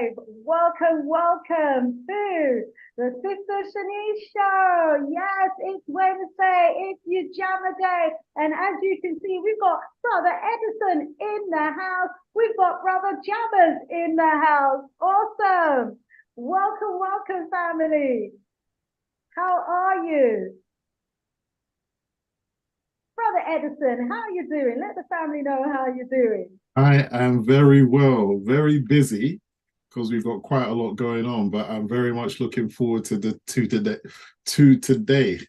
live. Welcome, welcome to the Sister Shanice Show. Yes, it's Wednesday, it's your Jammer Day. And as you can see, we've got Brother Edison in the house. We've got Brother Jammers in the house. Awesome. Welcome, welcome, family. How are you? Brother Edison, how are you doing? Let the family know how you're doing. I am very well, very busy because we've got quite a lot going on, but I'm very much looking forward to today.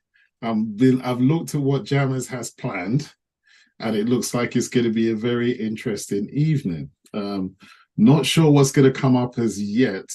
I've looked at what Jammers has planned, and it looks like it's going to be a very interesting evening. Not sure what's going to come up as yet.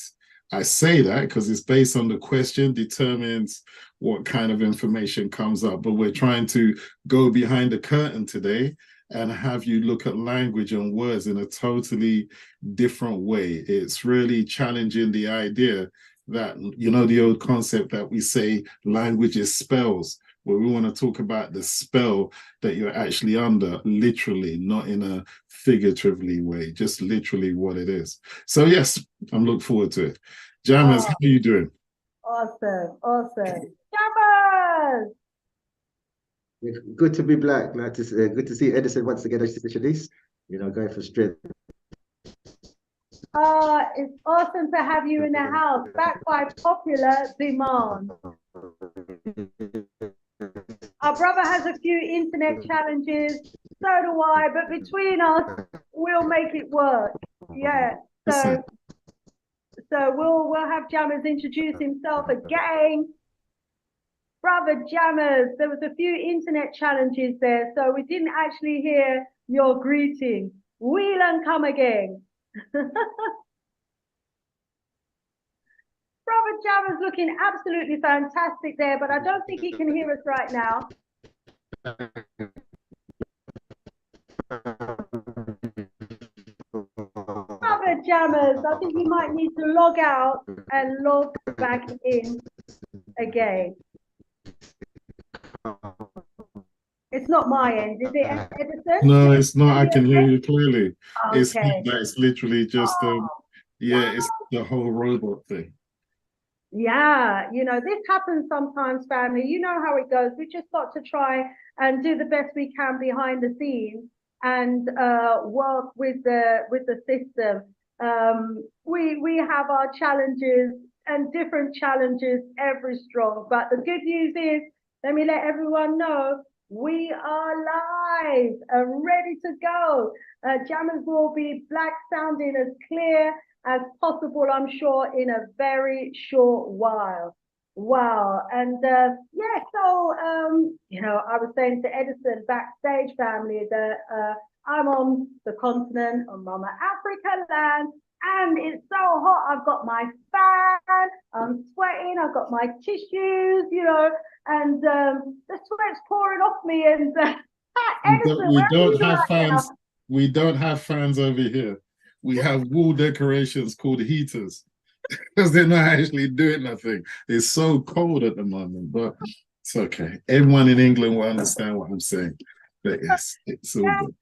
I say that because it's based on the question determines what kind of information comes up, but we're trying to go behind the curtain today and have you look at language and words in a totally different way. It's really challenging the idea that, you know, the old concept that we say language is spells, where we want to talk about the spell that you're actually under, literally, not in a figuratively way, just literally what it is. So yes, I'm looking forward to it. Jammers, how are you doing? Awesome, awesome. Jammers! Good to be black. Like to see, good to see Edison once again. Shanice, you know, going for strength. It's awesome to have you in the house, back by popular demand. Our brother has a few internet challenges, so do I, but between us, we'll make it work. Yeah, so we'll have Jammers introduce himself again. Brother Jammers, there was a few internet challenges there, so we didn't actually hear your greeting. Wheel and come again. Brother Jammers looking absolutely fantastic there, but I don't think he can hear us right now. Brother Jammers, I think you might need to log out and log back in again. It's not my end, is it, Edison? No, it's not. I can hear you clearly. Okay. It's literally just, yeah, it's the whole robot thing. Yeah, you know, this happens sometimes, family. You know how it goes. We just got to try and do the best we can behind the scenes and work with the system. We have our challenges and different challenges every strong. But the good news is, let me let everyone know, we are live and ready to go. Jammers will be black sounding as clear as possible, I'm sure, in a very short while. Wow. And yeah, so you know, I was saying to Edison backstage, family, that I'm on the continent of Mama Africa land, and it's so hot. I've got my fan, I'm sweating, I've got my tissues, you know, and the sweat's pouring off me. And Edison, we don't have fans. We don't have fans over here. We have wall decorations called heaters because they're not actually doing nothing. It's so cold at the moment, but it's okay. Everyone in England will understand what I'm saying. But yes, it's all good.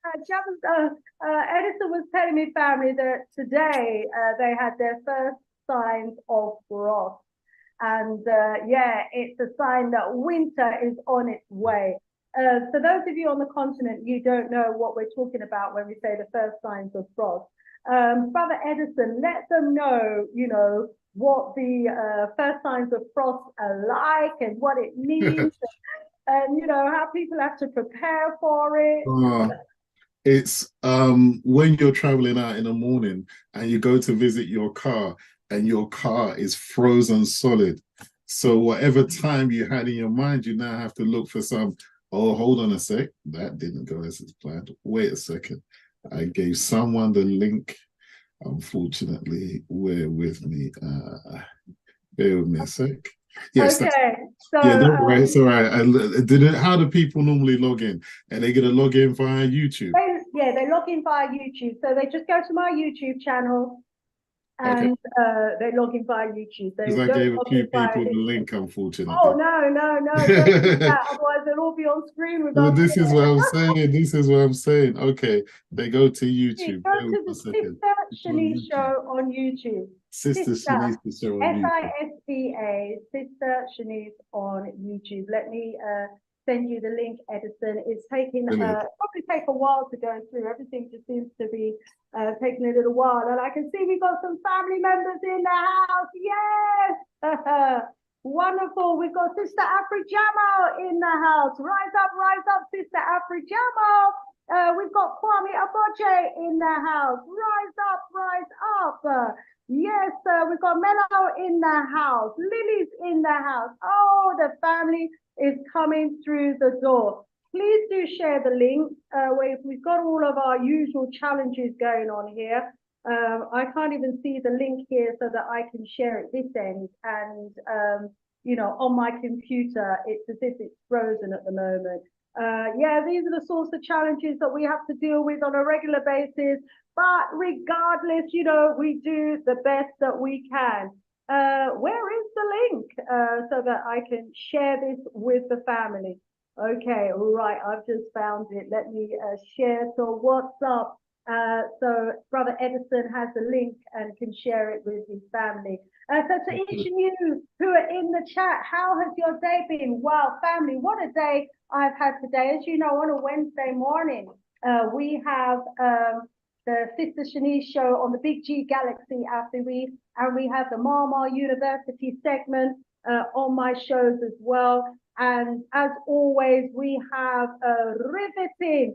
Edison was telling me, family, that today they had their first signs of frost. And yeah, it's a sign that winter is on its way. So those of you on the continent, you don't know what we're talking about when we say the first signs of frost. Brother Edison, let them know, you know, what the first signs of frost are like and what it means. And you know how people have to prepare for it. It's when you're traveling out in the morning and you go to visit your car and your car is frozen solid. So whatever time you had in your mind, you now have to look for some. Oh, hold on a sec. That didn't go as it's planned. Wait a second. I gave someone the link. Unfortunately, bear with me. Bear with me a sec. Yes. Okay. So yeah, don't worry. It's all right. How do people normally log in? And they gonna log in via YouTube? They log in via YouTube. So they just go to my YouTube channel and they're logging via YouTube. They Because I don't gave a log few in via people the LinkedIn. link, Oh unfortunately. no, don't do that. Otherwise they'll all be on screen with Well, us. this is what I'm saying. This is what I'm saying. Okay, they go to YouTube. Go Bear with to me a the second. Sister It's on Shanice YouTube. show on YouTube. Sister Shanice show on YouTube. SISTA, Sister Shanice on YouTube. Let me send you the link, Edison. It's taking probably take a while to go through. Everything just seems to be taking a little while. And I can see we've got some family members in the house. Yes! Wonderful. We've got Sister Agbandje in the house. Rise up, Sister Agbandje. We've got Kwame Aboje in the house. Rise up. Yes, we've got Mello in the house. Lily's in the house. Oh, the family is coming through the door. Please do share the link. We've got all of our usual challenges going on here. I can't even see the link here so that I can share it this end. And, you know, on my computer, it's as if it's frozen at the moment. Yeah, these are the sorts of challenges that we have to deal with on a regular basis. But regardless, you know, we do the best that we can. Where is the link so that I can share this with the family? Okay, all right, I've just found it. Let me share. So what's up? So Brother Edison has a link and can share it with his family. So to each of you who are in the chat, how has your day been? Wow, family, what a day I've had today. As you know, on a Wednesday morning, we have the Sister Shanice show on the Big G Galaxy and we have the Mama University segment on my shows as well. And as always, we have a riveting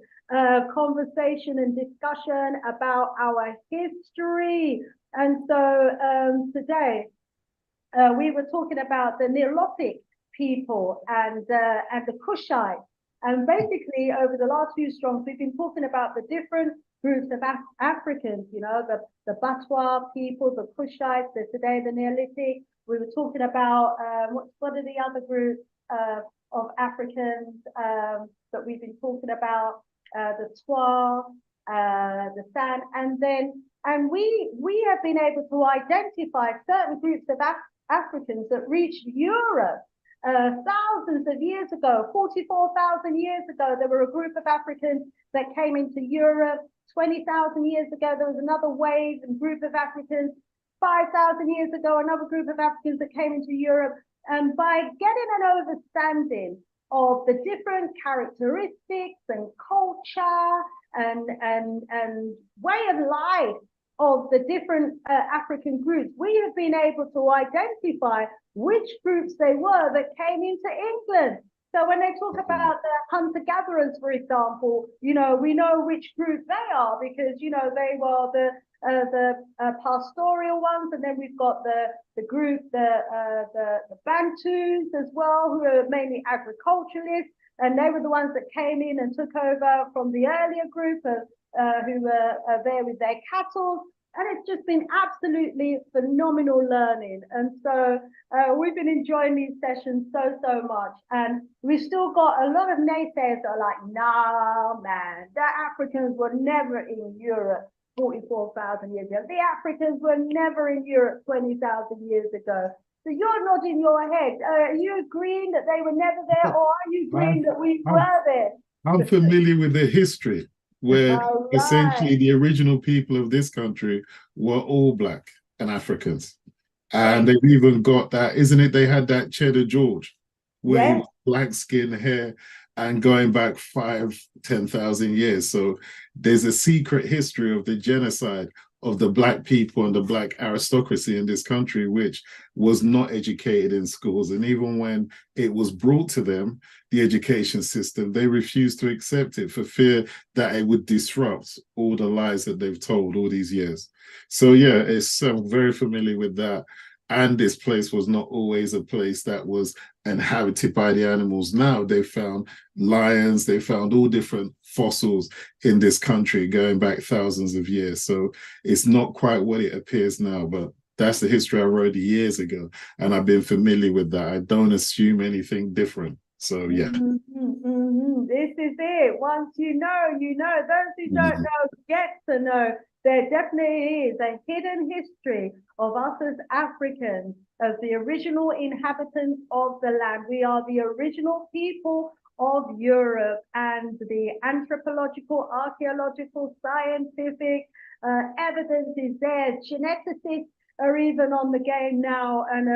conversation and discussion about our history. And so today we were talking about the Nilotic people and the Kushites. And basically, over the last few strongs, we've been talking about the different groups of Africans, you know, the Batwa people, the Kushites, today the Neolithic. We were talking about what are the other groups of Africans that we've been talking about, the Twa, the San, and we have been able to identify certain groups of Africans that reached Europe thousands of years ago. 44,000 years ago, there were a group of Africans that came into Europe. 20,000 years ago, there was another wave and group of Africans. 5,000 years ago, another group of Africans that came into Europe. And by getting an understanding of the different characteristics and culture and way of life of the different African groups, we have been able to identify which groups they were that came into England. So when they talk about the hunter-gatherers, for example, you know, we know which group they are because, you know, they were the pastoral ones, and then we've got the group, the Bantus as well, who are mainly agriculturalists, and they were the ones that came in and took over from the earlier group of who were there with their cattle. And it's just been absolutely phenomenal learning. And so we've been enjoying these sessions so much. And we've still got a lot of naysayers that are like, nah, man, the Africans were never in Europe 44,000 years ago. The Africans were never in Europe 20,000 years ago. So you're nodding your head. Are you agreeing that they were never there, or are you agreeing that we were there? I'm familiar with the history, where essentially right. the original people of this country were all Black and Africans. And they've even got that, isn't it? They had that Cheddar George, where he was black skin, hair, and going back 10,000 years. So there's a secret history of the genocide of the Black people and the Black aristocracy in this country, which was not educated in schools. And even when it was brought to them, the education system, they refused to accept it for fear that it would disrupt all the lies that they've told all these years. So yeah, I'm very familiar with that. And this place was not always a place that was inhabited by the animals. Now they found lions, they found all different fossils in this country going back thousands of years. So it's not quite what it appears now, but that's the history I wrote years ago. And I've been familiar with that. I don't assume anything different. So yeah. This is it. Once you know, you know. Those who don't know get to know. There definitely is a hidden history of us as Africans, as the original inhabitants of the land. We are the original people of Europe, and the anthropological, archaeological, scientific evidence is there. Geneticists are even on the game now and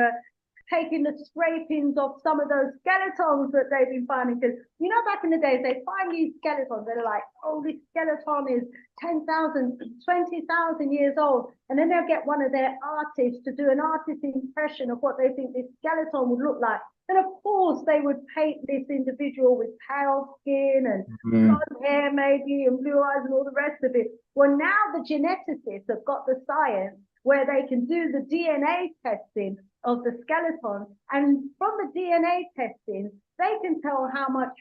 taking the scrapings of some of those skeletons that they've been finding. Because, you know, back in the days, they find these skeletons, they're like, oh, this skeleton is 10,000, 20,000 years old. And then they'll get one of their artists to do an artist impression of what they think this skeleton would look like. And of course, they would paint this individual with pale skin and blonde hair, maybe, and blue eyes, and all the rest of it. Well, now the geneticists have got the science where they can do the DNA testing of the skeleton, and from the DNA testing, they can tell how much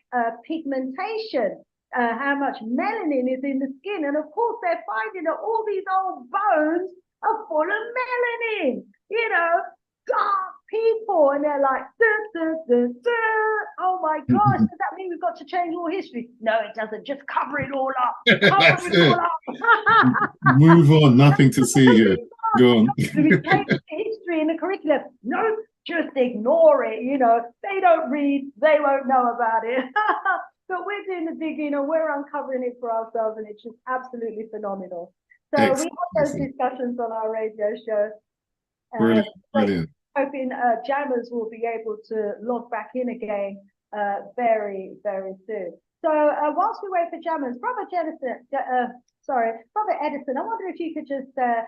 pigmentation, how much melanin is in the skin. And of course, they're finding that all these old bones are full of melanin, you know, dark people. And they're like, duh, duh, duh, duh. Oh my gosh, does that mean we've got to change all history? No, it doesn't. Just cover it all up. Cover it all up. Move on, nothing to see here. Go on. We change the history in the curriculum. No, just ignore it. You know, they don't read, they won't know about it. But we're doing the digging and we're uncovering it for ourselves, and it's just absolutely phenomenal. So we have those discussions on our radio show. Brilliant, brilliant. Hoping jammers will be able to log back in again very, very soon. So whilst we wait for jammers, Brother Edison, I wonder if you could just tell us,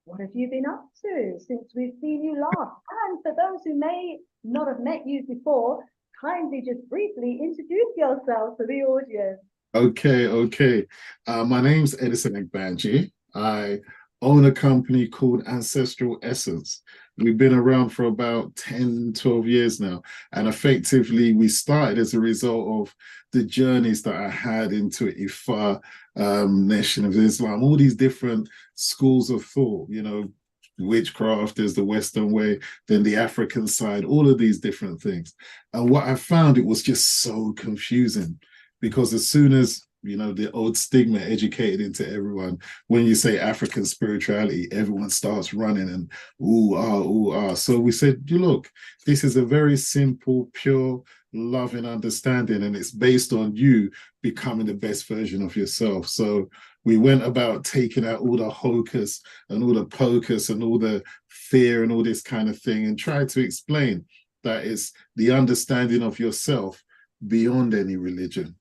what have you been up to since we've seen you last? And for those who may not have met you before, kindly just briefly introduce yourself to the audience. Okay. My name's Edison Agbandje. I own a company called Ancestral Essence. We've been around for about 10, 12 years now. And effectively, we started as a result of the journeys that I had into Ifa, Nation of Islam, all these different schools of thought, you know, witchcraft is the Western way, then the African side, all of these different things. And what I found, it was just so confusing, because as soon as, you know, the old stigma educated into everyone, when you say African spirituality, everyone starts running and ooh, ah. So we said, you look, this is a very simple, pure, loving understanding, and it's based on you becoming the best version of yourself. So we went about taking out all the hocus and all the pocus and all the fear and all this kind of thing, and tried to explain that it's the understanding of yourself beyond any religion,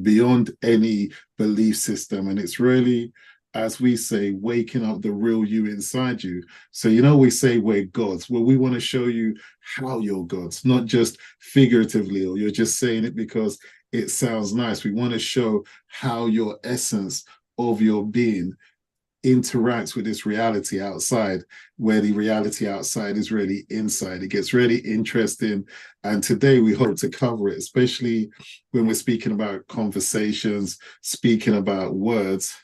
beyond any belief system. And it's really, as we say, waking up the real you inside you. So, you know, we say we're gods. Well, we want to show you how you're gods, not just figuratively, or you're just saying it because it sounds nice. We want to show how your essence of your being interacts with this reality outside, where the reality outside is really inside. It gets really interesting, and today we hope to cover it, especially when we're speaking about conversations, speaking about words,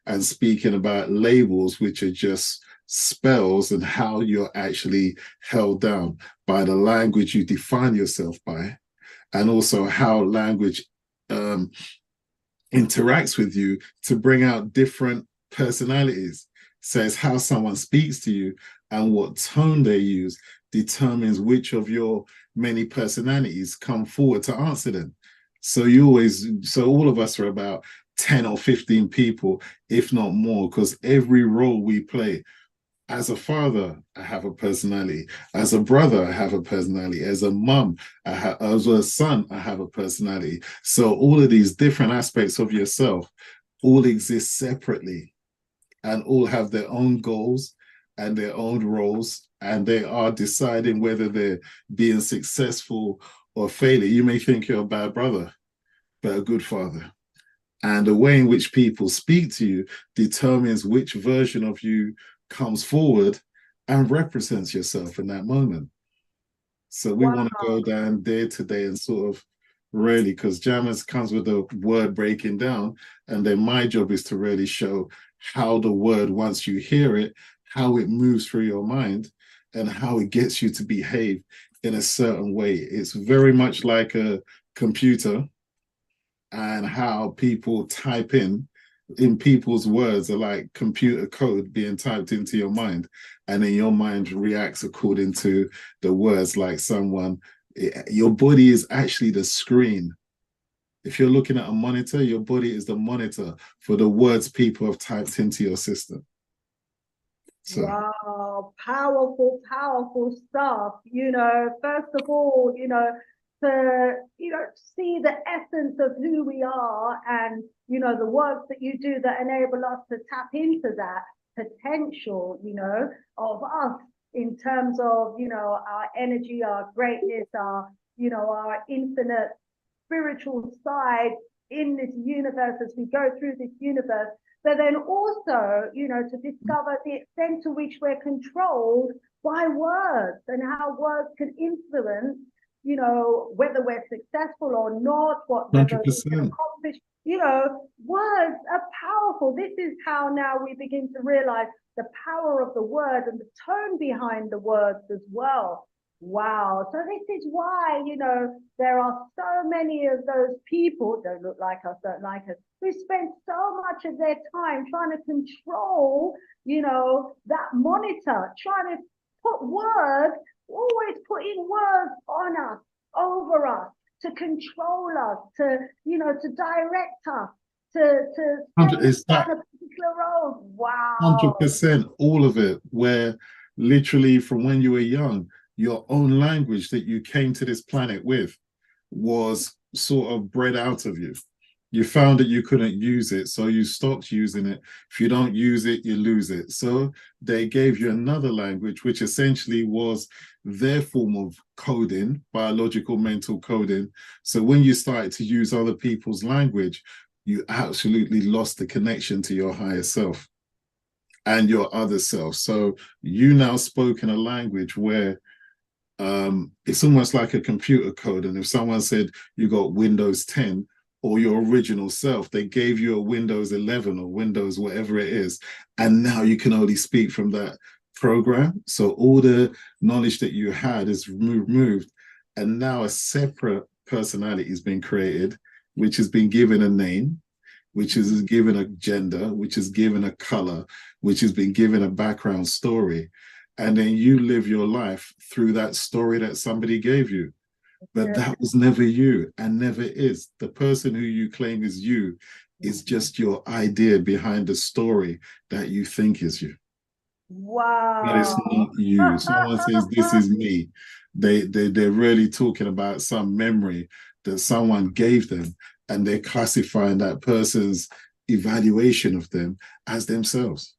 and speaking about labels, which are just spells, and how you're actually held down by the language you define yourself by, and also how language interacts with you to bring out different personalities. Says how someone speaks to you and what tone they use determines which of your many personalities come forward to answer them. So all of us are about 10 or 15 people, if not more, because every role we play. As a father, I have a personality. As a brother, I have a personality. As a mum, as a son, I have a personality. So all of these different aspects of yourself all exist separately, and all have their own goals and their own roles, and they are deciding whether they're being successful or failing. You may think you're a bad brother, but a good father. And the way in which people speak to you determines which version of you comes forward and represents yourself in that moment. So we want to go down day to day and sort of really, because Jammers comes with the word breaking down, and then my job is to really show how the word, once you hear it, how it moves through your mind and how it gets you to behave in a certain way. It's very much like a computer, and how people type in in people's words are like computer code being typed into your mind, and then your mind reacts according to the words. Like someone, your body is actually the screen. If you're looking at a monitor, your body is the monitor for the words people have typed into your system. So wow, powerful, powerful stuff. You know, first of all, you know, to see the essence of who we are, and the work that you do that enable us to tap into that potential, of us in terms of our energy, our greatness, our infinite spiritual side in this universe as we go through this universe. But then also, to discover the extent to which we're controlled by words and how words can influence, whether we're successful or not, whether we can 100%. accomplish. Words are powerful. This is how now we begin to realize the power of the word and the tone behind the words as well. Wow. So this is why, there are so many of those people, don't look like us, don't like us, who spend so much of their time trying to control, that monitor, trying to put words, always putting words on us, over us, to control us, to direct us, to It's play that a particular role. Wow. 100%, all of it, where literally from when you were young, your own language that you came to this planet with was sort of bred out of you. You found that you couldn't use it, so you stopped using it. If you don't use it, you lose it. So they gave you another language, which essentially was their form of coding, biological mental coding. So when you started to use other people's language, you absolutely lost the connection to your higher self and your other self. So you now spoke in a language where it's almost like a computer code. And if someone said you got Windows 10 or your original self, they gave you a Windows 11 or Windows whatever it is, and now you can only speak from that program. So all the knowledge that you had is removed, and now a separate personality has been created, which has been given a name, which is given a gender, which is given a color, which has been given a background story. And then you live your life through that story that somebody gave you. But that was never you and never is. The person who you claim is you is just your idea behind the story that you think is you. Wow. That is not you. Someone says, this is me. They're really talking about some memory that someone gave them, and they're classifying that person's evaluation of them as themselves.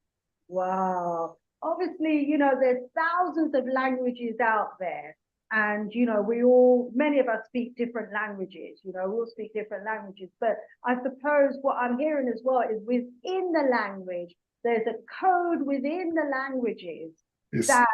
Wow. Obviously, there's thousands of languages out there. And, many of us speak different languages, we all speak different languages. But I suppose what I'm hearing as well is within the language, there's a code within the languages that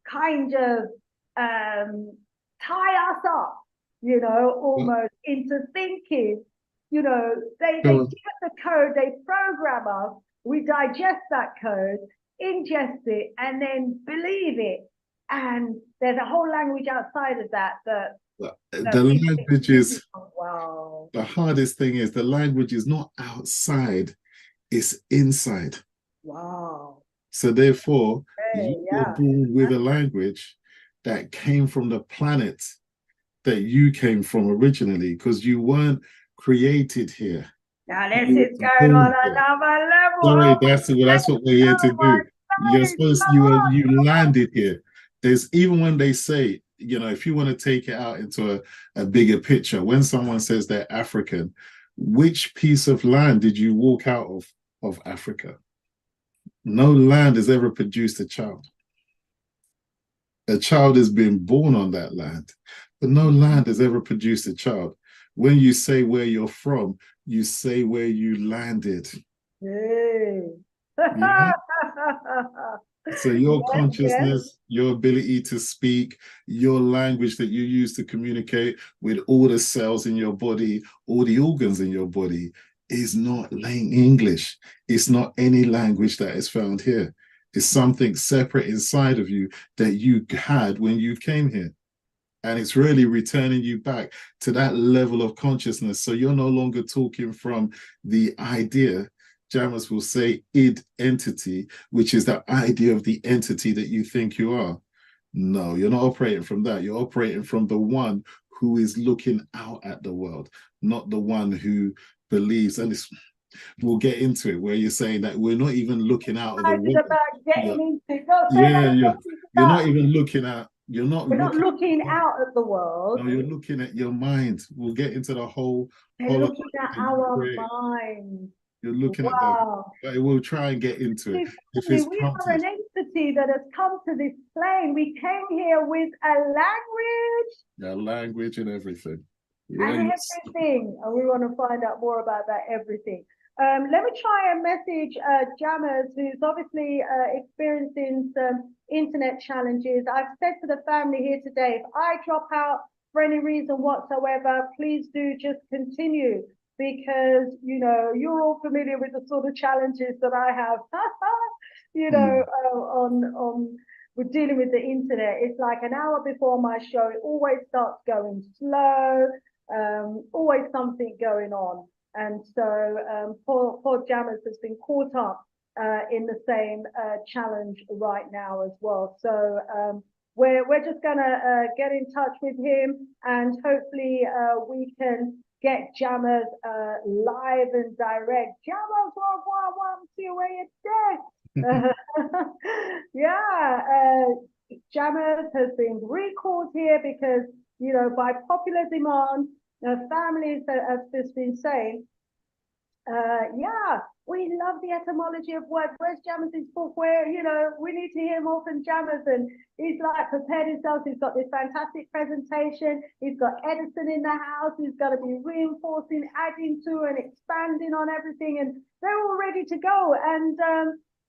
kind of tie us up, almost into thinking, they give us the code, they program us, we digest that code, ingest it, and then believe it. And there's a whole language outside of that the language is, wow. The hardest thing is the language is not outside, it's inside. Wow. So therefore, you were born with a language that came from the planet that you came from originally, because you weren't created here. Now this is going on another level. Sorry, that's what we're here to do. You're supposed you landed here. There's, even when they say, if you want to take it out into a bigger picture, when someone says they're African, which piece of land did you walk out of Africa? No land has ever produced a child. A child has been born on that land, but no land has ever produced a child. When you say where you're from, you say where you landed. Hey. Yeah? So your consciousness, your ability to speak, your language that you use to communicate with all the cells in your body, all the organs in your body, is not English. It's not any language that is found here. It's something separate inside of you that you had when you came here. And it's really returning you back to that level of consciousness. So you're no longer talking from the idea, Jammers will say id entity, which is the idea of the entity that you think you are. No, you're not operating from that. You're operating from the one who is looking out at the world, not the one who believes. And we'll get into it where you're saying that we're not even looking out of the world. About getting into You're not even looking at. We're not looking out at the world. No, you're looking at your mind. We'll get into the whole. We're looking at our mind. You're looking at that. But we'll try and get into it. We are an entity that has come to this plane. We came here with a language. Yeah, language and everything. And everything. And we want to find out more about that everything. Let me try and message Jammers, who's obviously experiencing some internet challenges. I've said to the family here today, if I drop out for any reason whatsoever, please do just continue, because, you know, you're all familiar with the sort of challenges that I have, you know, with dealing with the internet. It's like an hour before my show, it always starts going slow, always something going on. And so poor Jammers has been caught up in the same challenge right now as well. So we're just gonna get in touch with him, and hopefully we can get Jammers live and direct. Jammers, welcome to where you're dead. Yeah, Jammers has been recalled here because, you know, by popular demand, families have just been saying, yeah, we love the etymology of words. Where's Jammers' book? Where, you know, we need to hear more from Jammers. And he's like prepared himself. He's got this fantastic presentation. He's got Edison in the house. He's got to be reinforcing, adding to, and expanding on everything. And they're all ready to go. And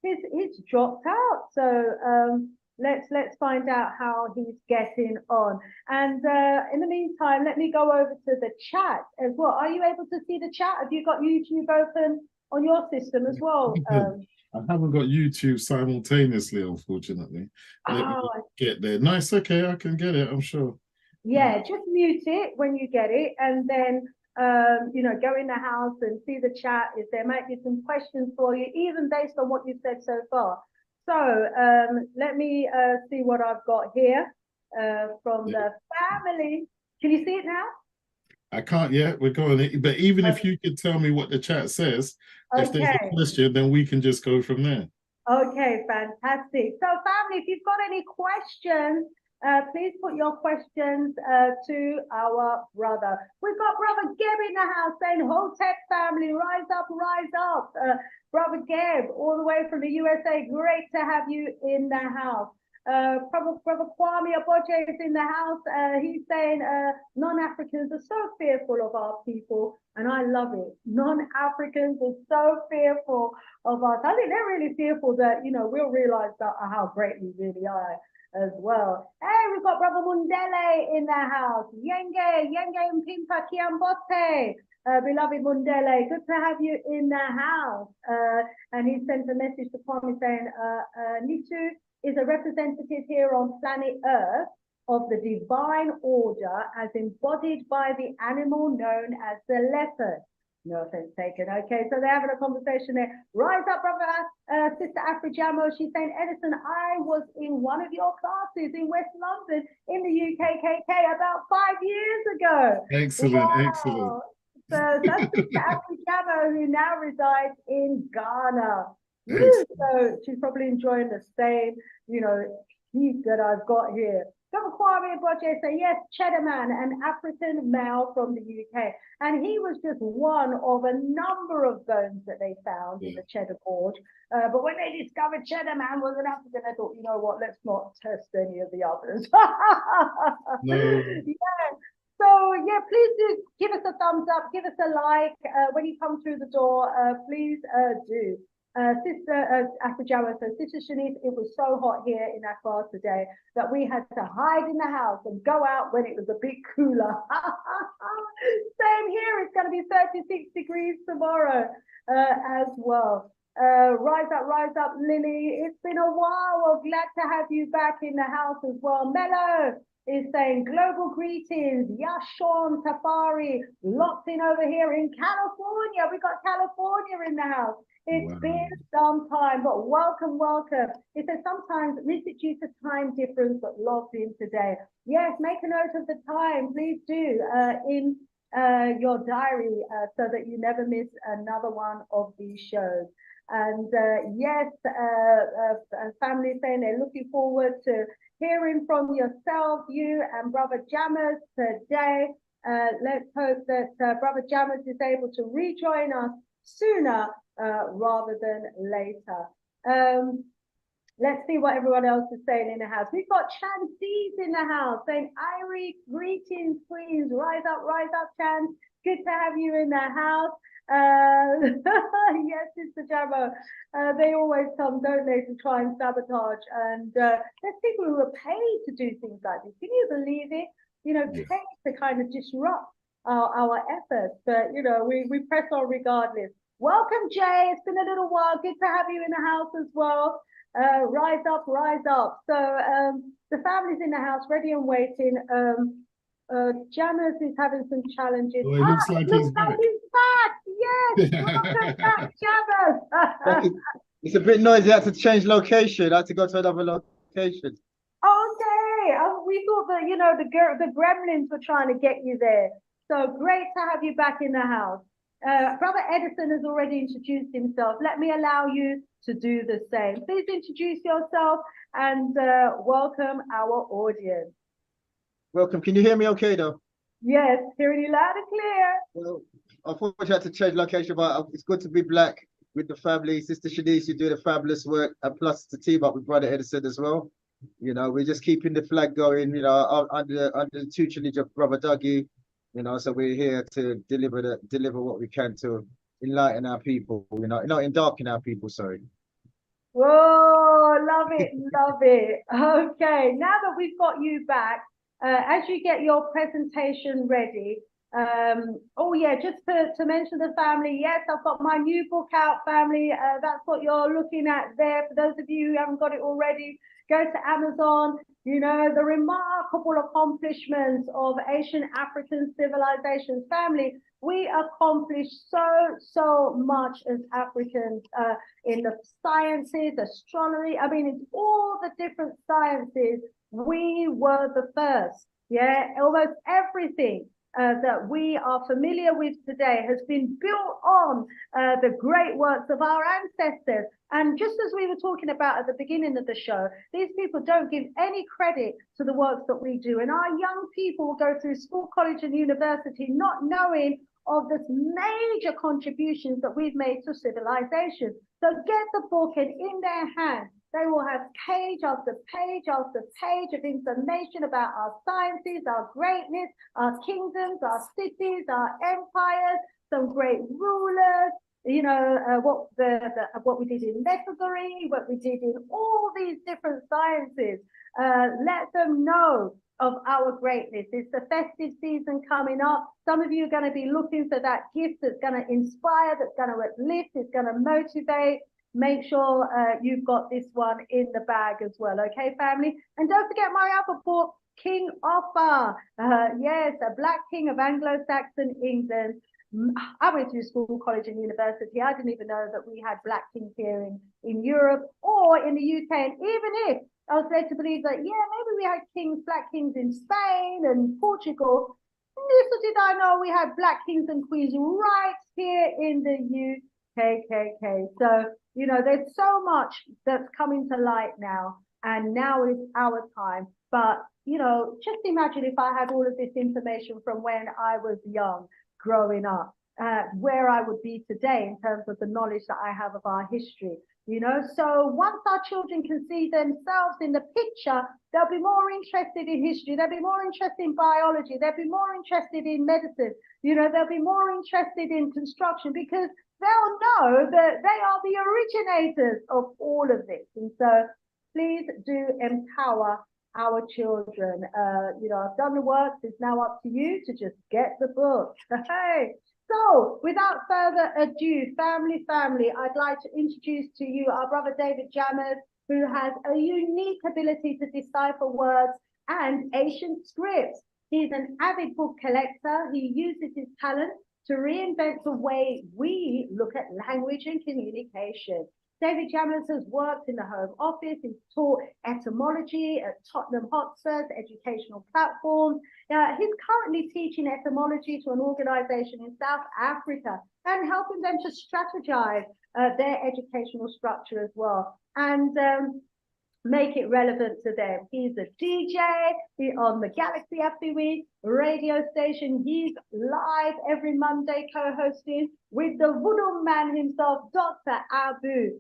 he's dropped out. So let's find out how he's getting on. And in the meantime, let me go over to the chat as well. Are you able to see the chat? Have you got YouTube open on your system as well? I haven't got YouTube simultaneously, unfortunately. Let me get there. Nice, okay, I can get it, I'm sure. Yeah, just mute it when you get it, and then you know, go in the house and see the chat. If there might be some questions for you, even based on what you've said so far. So let me see what I've got here from the family. Can you see it now? I can't yet. We're going. But even if you could tell me what the chat says, if there's a question, then we can just go from there. Okay, fantastic. So family, if you've got any questions, please put your questions to our brother. We've got Brother Geb in the house saying, Hotep family, rise up, rise up. Brother Geb, all the way from the USA, great to have you in the house. Brother Kwame Agbandje is in the house. He's saying non-Africans are so fearful of our people, and I love it. Non-Africans are so fearful of us. I think they're really fearful that, you know, we'll realize that how great we really are as well. Hey, we've got Brother Mundele in the house. Yenge Mpimpa Kiambote. Beloved Mundele, good to have you in the house. And he sent a message to Kwame saying, Nitu is a representative here on planet Earth of the divine order as embodied by the animal known as the leopard. No offense taken. Okay, so they're having a conversation there. Rise up, brother, Sister Afrijamo. She's saying, Edison, I was in one of your classes in West London in the UKKK about 5 years ago. Excellent, excellent. So that's Sister Afrijamo, who now resides in Ghana. So she's probably enjoying the same, you know, heat that I've got here. Brother Kwame Agbandje say, yes, Cheddar Man, an African male from the UK. And he was just one of a number of bones that they found in the Cheddar Gorge. But when they discovered Cheddar Man was an African, they thought, you know what, let's not test any of the others. No. Yeah. So, yeah, please do give us a thumbs up, give us a like. When you come through the door, please do. Sister Afrijamo, so Sister Shanice, it was so hot here in Accra today that we had to hide in the house and go out when it was a bit cooler. Same here, it's going to be 36 degrees tomorrow as well. Rise up, Lily. It's been a while. Well, glad to have you back in the house as well. Mello is saying global greetings. Yashon Tafari, locked in over here in California. We got California in the house. It's been some time, but welcome, welcome. It says sometimes missed it due to time difference, but logged in today. Yes, make a note of the time, please do, in your diary, so that you never miss another one of these shows. And yes, family saying they're looking forward to hearing from yourself, you and Brother Jammers today. Let's hope that Brother Jammers is able to rejoin us sooner rather than later. Let's see what everyone else is saying in the house. We've got Chancees in the house saying, Irie, greetings, queens. Rise up, Chance. Good to have you in the house. Yes, Sister Jamo. They always come, don't they, to try and sabotage. And there's people who are paid to do things like this. Can you believe it? You know, paid to kind of disrupt our efforts. But, you know, we press on regardless. Welcome, Jay. It's been a little while. Good to have you in the house as well. Rise up, rise up. So the family's in the house, ready and waiting. Jammers is having some challenges. Oh, it looks like he's back. Yes, welcome back, Jammers. It's a bit noisy. I had to change location. I had to go to another location. Okay, we thought that, you know, the gremlins were trying to get you there. So great to have you back in the house. Brother Edison has already introduced himself. Let me allow you to do the same. Please introduce yourself and welcome our audience. Welcome. Can you hear me okay, though? Yes, hearing you loud and clear. Well, unfortunately, I had to change location, but it's good to be black with the family. Sister Shanice, you do the fabulous work, and plus to team up with Brother Edison as well. You know, we're just keeping the flag going, you know, under the tutelage of Brother Dougie. You know, so we're here to deliver what we can to enlighten our people, you know, not darken our people, sorry. Whoa, love it, love it. Okay, now that we've got you back, as you get your presentation ready, oh yeah, just to mention the family, yes, I've got my new book out, family. That's what you're looking at there. For those of you who haven't got it already, go to Amazon. You know, the remarkable accomplishments of Asian African civilizations. Family, we accomplished so much as Africans in the sciences, astronomy. I mean, in all the different sciences, we were the first. Yeah, almost everything that we are familiar with today has been built on the great works of our ancestors. And just as we were talking about at the beginning of the show, these people don't give any credit to the works that we do. And our young people will go through school, college, and university not knowing of the major contributions that we've made to civilization. So get the book, and in their hands, they will have page after page after page of information about our sciences, our greatness, our kingdoms, our cities, our empires, some great rulers, you know, what we did in lettering, what we did in all these different sciences. Let them know of our greatness. It's the festive season coming up. Some of you are going to be looking for that gift that's going to inspire, that's going to uplift, it's going to motivate. Make sure you've got this one in the bag as well, okay, family? And don't forget my other book, King Offa. Yes, a Black King of Anglo-Saxon England. I went through school, college, and university. I didn't even know that we had Black kings here in Europe or in the UK. And even if I was led to believe that, yeah, maybe we had kings, Black kings in Spain and Portugal, little did I know we had Black kings and queens right here in the UK. So, you know, there's so much that's coming to light now, and now is our time. But, you know, just imagine if I had all of this information from when I was young, growing up, where I would be today in terms of the knowledge that I have of our history, you know. So once our children can see themselves in the picture, they'll be more interested in history, they'll be more interested in biology, they'll be more interested in medicine, you know, they'll be more interested in construction, because they'll know that they are the originators of all of this. And so please do empower our children. You know, I've done the work. It's now up to you to just get the book. Hey, so So, without further ado, family, I'd like to introduce to you our brother David Jammers, who has a unique ability to decipher words and ancient scripts. He's an avid book collector. He uses his talent to reinvent the way we look at language and communication. David Jammers has worked in the Home Office. He's taught etymology at Tottenham Hotspur's educational platform. He's currently teaching etymology to an organization in South Africa and helping them to strategize their educational structure as well, and make it relevant to them. He's a DJ on the Galaxy FBW radio station. He's live every Monday co-hosting with the voodoo man himself, Dr. Abu.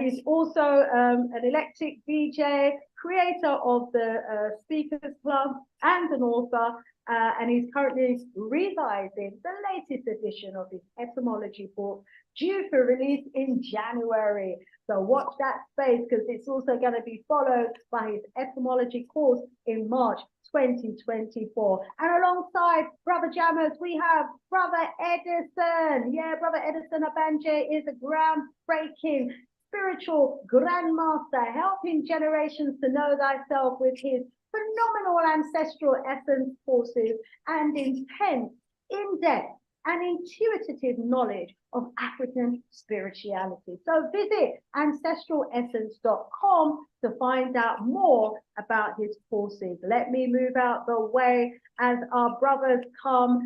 He's also an eclectic DJ, creator of the Speakers Club, and an author. And he's currently revising the latest edition of his etymology book, due for release in January. So watch that space, because it's also going to be followed by his etymology course in March 2024. And alongside Brother Jammers, we have Brother Edison. Yeah, Brother Edison Agbandje is a groundbreaking spiritual grandmaster, helping generations to know thyself with his phenomenal ancestral essence courses and intense, in-depth, and intuitive knowledge of African spirituality. So visit ancestralessence.com to find out more about his courses. Let me move out the way as our brothers come.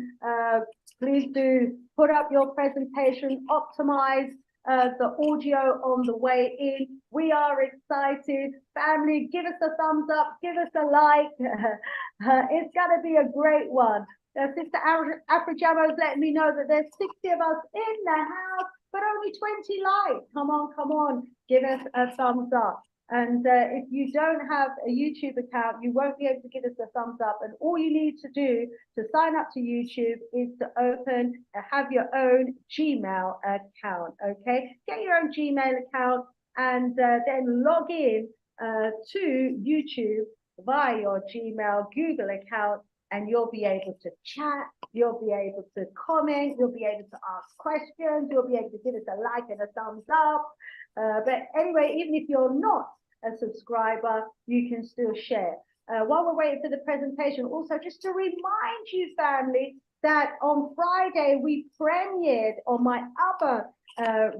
Please do put up your presentation, optimize the audio on the way in. We are excited. Family, give us a thumbs up, give us a like. It's going to be a great one. Sister Afro Jammers let me know that there's 60 of us in the house, but only 20 likes. Come on, give us a thumbs up. And if you don't have a YouTube account, you won't be able to give us a thumbs up. And all you need to do to sign up to YouTube is to have your own Gmail account, okay? Get your own Gmail account and then log in to YouTube via your Gmail, Google account, and you'll be able to chat, you'll be able to comment, you'll be able to ask questions, you'll be able to give us a like and a thumbs up. But anyway, even if you're not a subscriber, you can still share. While we're waiting for the presentation, also just to remind you, family, that on Friday we premiered on my other on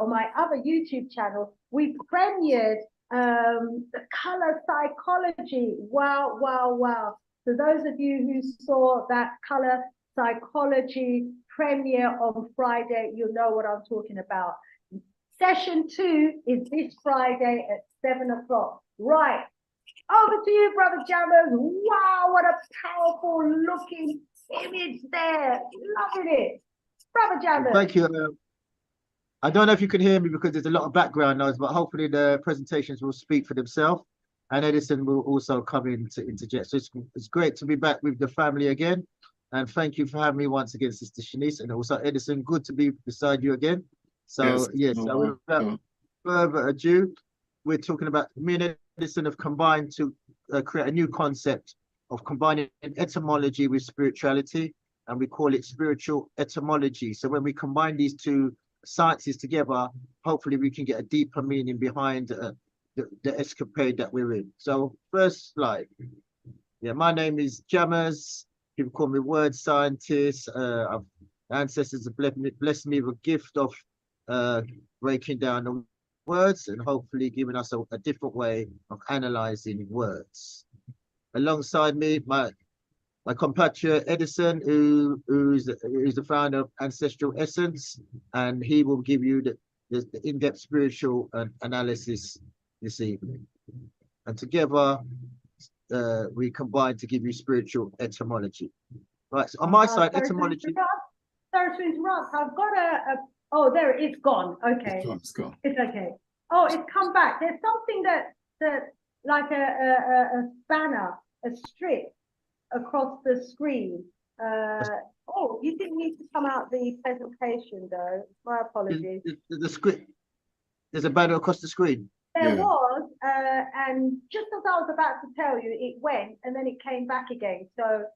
my other YouTube channel, we premiered the color psychology. Wow. So those of you who saw that color psychology premiere on Friday, you'll know what I'm talking about. Session 2 is this Friday at 7 o'clock. Right, over to you, Brother Jammers. Wow, what a powerful looking image there. Loving it. Brother Jammers. Thank you. I don't know if you can hear me because there's a lot of background noise, but hopefully the presentations will speak for themselves. And Edison will also come in to interject. So it's great to be back with the family again. And thank you for having me once again, Sister Shanice. And also Edison, good to be beside you again. So yes, so without further ado, we're talking about, me and Edison have combined to create a new concept of combining etymology with spirituality, and we call it spiritual etymology. So when we combine these two sciences together, hopefully we can get a deeper meaning behind the escapade that we're in. So first slide. Yeah, my name is Jammers. People call me word scientist. Ancestors have blessed me with a gift of breaking down the words and hopefully giving us a different way of analyzing words. Alongside me, my compatriot Edison, who's the founder of Ancestral Essence, and he will give you the in-depth spiritual analysis this evening. And together, we combine to give you spiritual etymology. Right, so on my side, etymology. Sorry to interrupt. I've got oh, there it is, gone. Okay. It's gone. It's okay. Oh, it's come back. There's something that like a banner, a strip across the screen. Oh, you didn't need to come out the presentation though. My apologies. The script. There's a banner across the screen. There was, and just as I was about to tell you, it went and then it came back again. So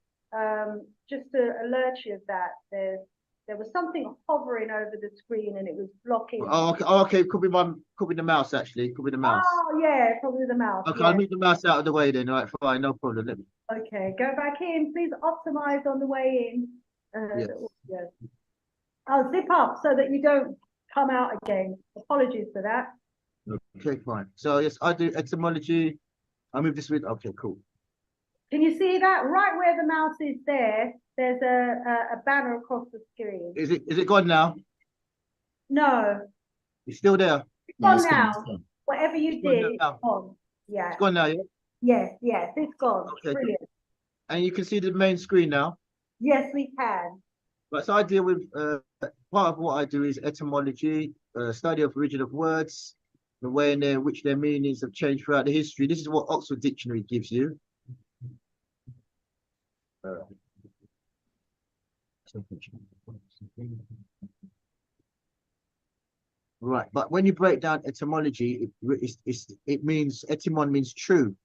just to alert you of that, there was something hovering over the screen and it was blocking. Oh, okay. Oh, okay. Could be the mouse actually. Could be the mouse. Oh yeah, probably the mouse. Okay, Yeah. I'll move the mouse out of the way then. All right, fine, no problem. Let me. Okay, go back in. Please optimize on the way in. Yes. Yes. I'll zip up so that you don't come out again. Apologies for that. Okay, fine. So yes, I do etymology. I move this with. Okay, cool. Can you see that? Right where the mouse is there, there's a banner across the screen. Is it gone now? No, It's still there. it's No, gone it's gone, now. it's gone. Whatever you gone did, now. it's gone. Yeah. It's gone now, yeah. Yes, it's gone. Okay. Brilliant. And you can see the main screen now. Yes, we can. Right, so I deal with part of what I do is etymology, study of origin of words, the way in which their meanings have changed throughout the history. This is what Oxford Dictionary gives you. Right, but when you break down etymology, it means etymon means true.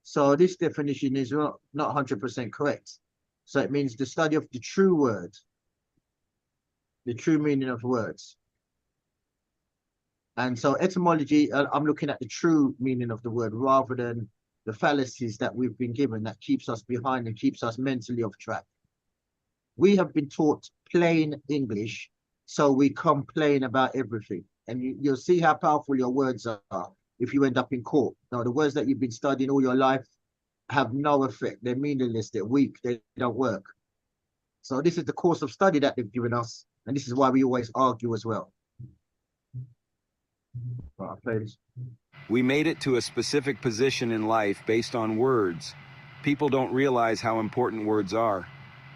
So this definition is not 100% correct. So it means the study of the true word, the true meaning of words. And so etymology, I'm looking at the true meaning of the word rather than the fallacies that we've been given that keeps us behind and keeps us mentally off track. We have been taught plain English, so we complain about everything. And you'll see how powerful your words are if you end up in court. Now, the words that you've been studying all your life have no effect. They're meaningless, they're weak, they don't work. So this is the course of study that they've given us, and this is why we always argue as well. Right, please. We made it to a specific position in life based on words. People don't realize how important words are.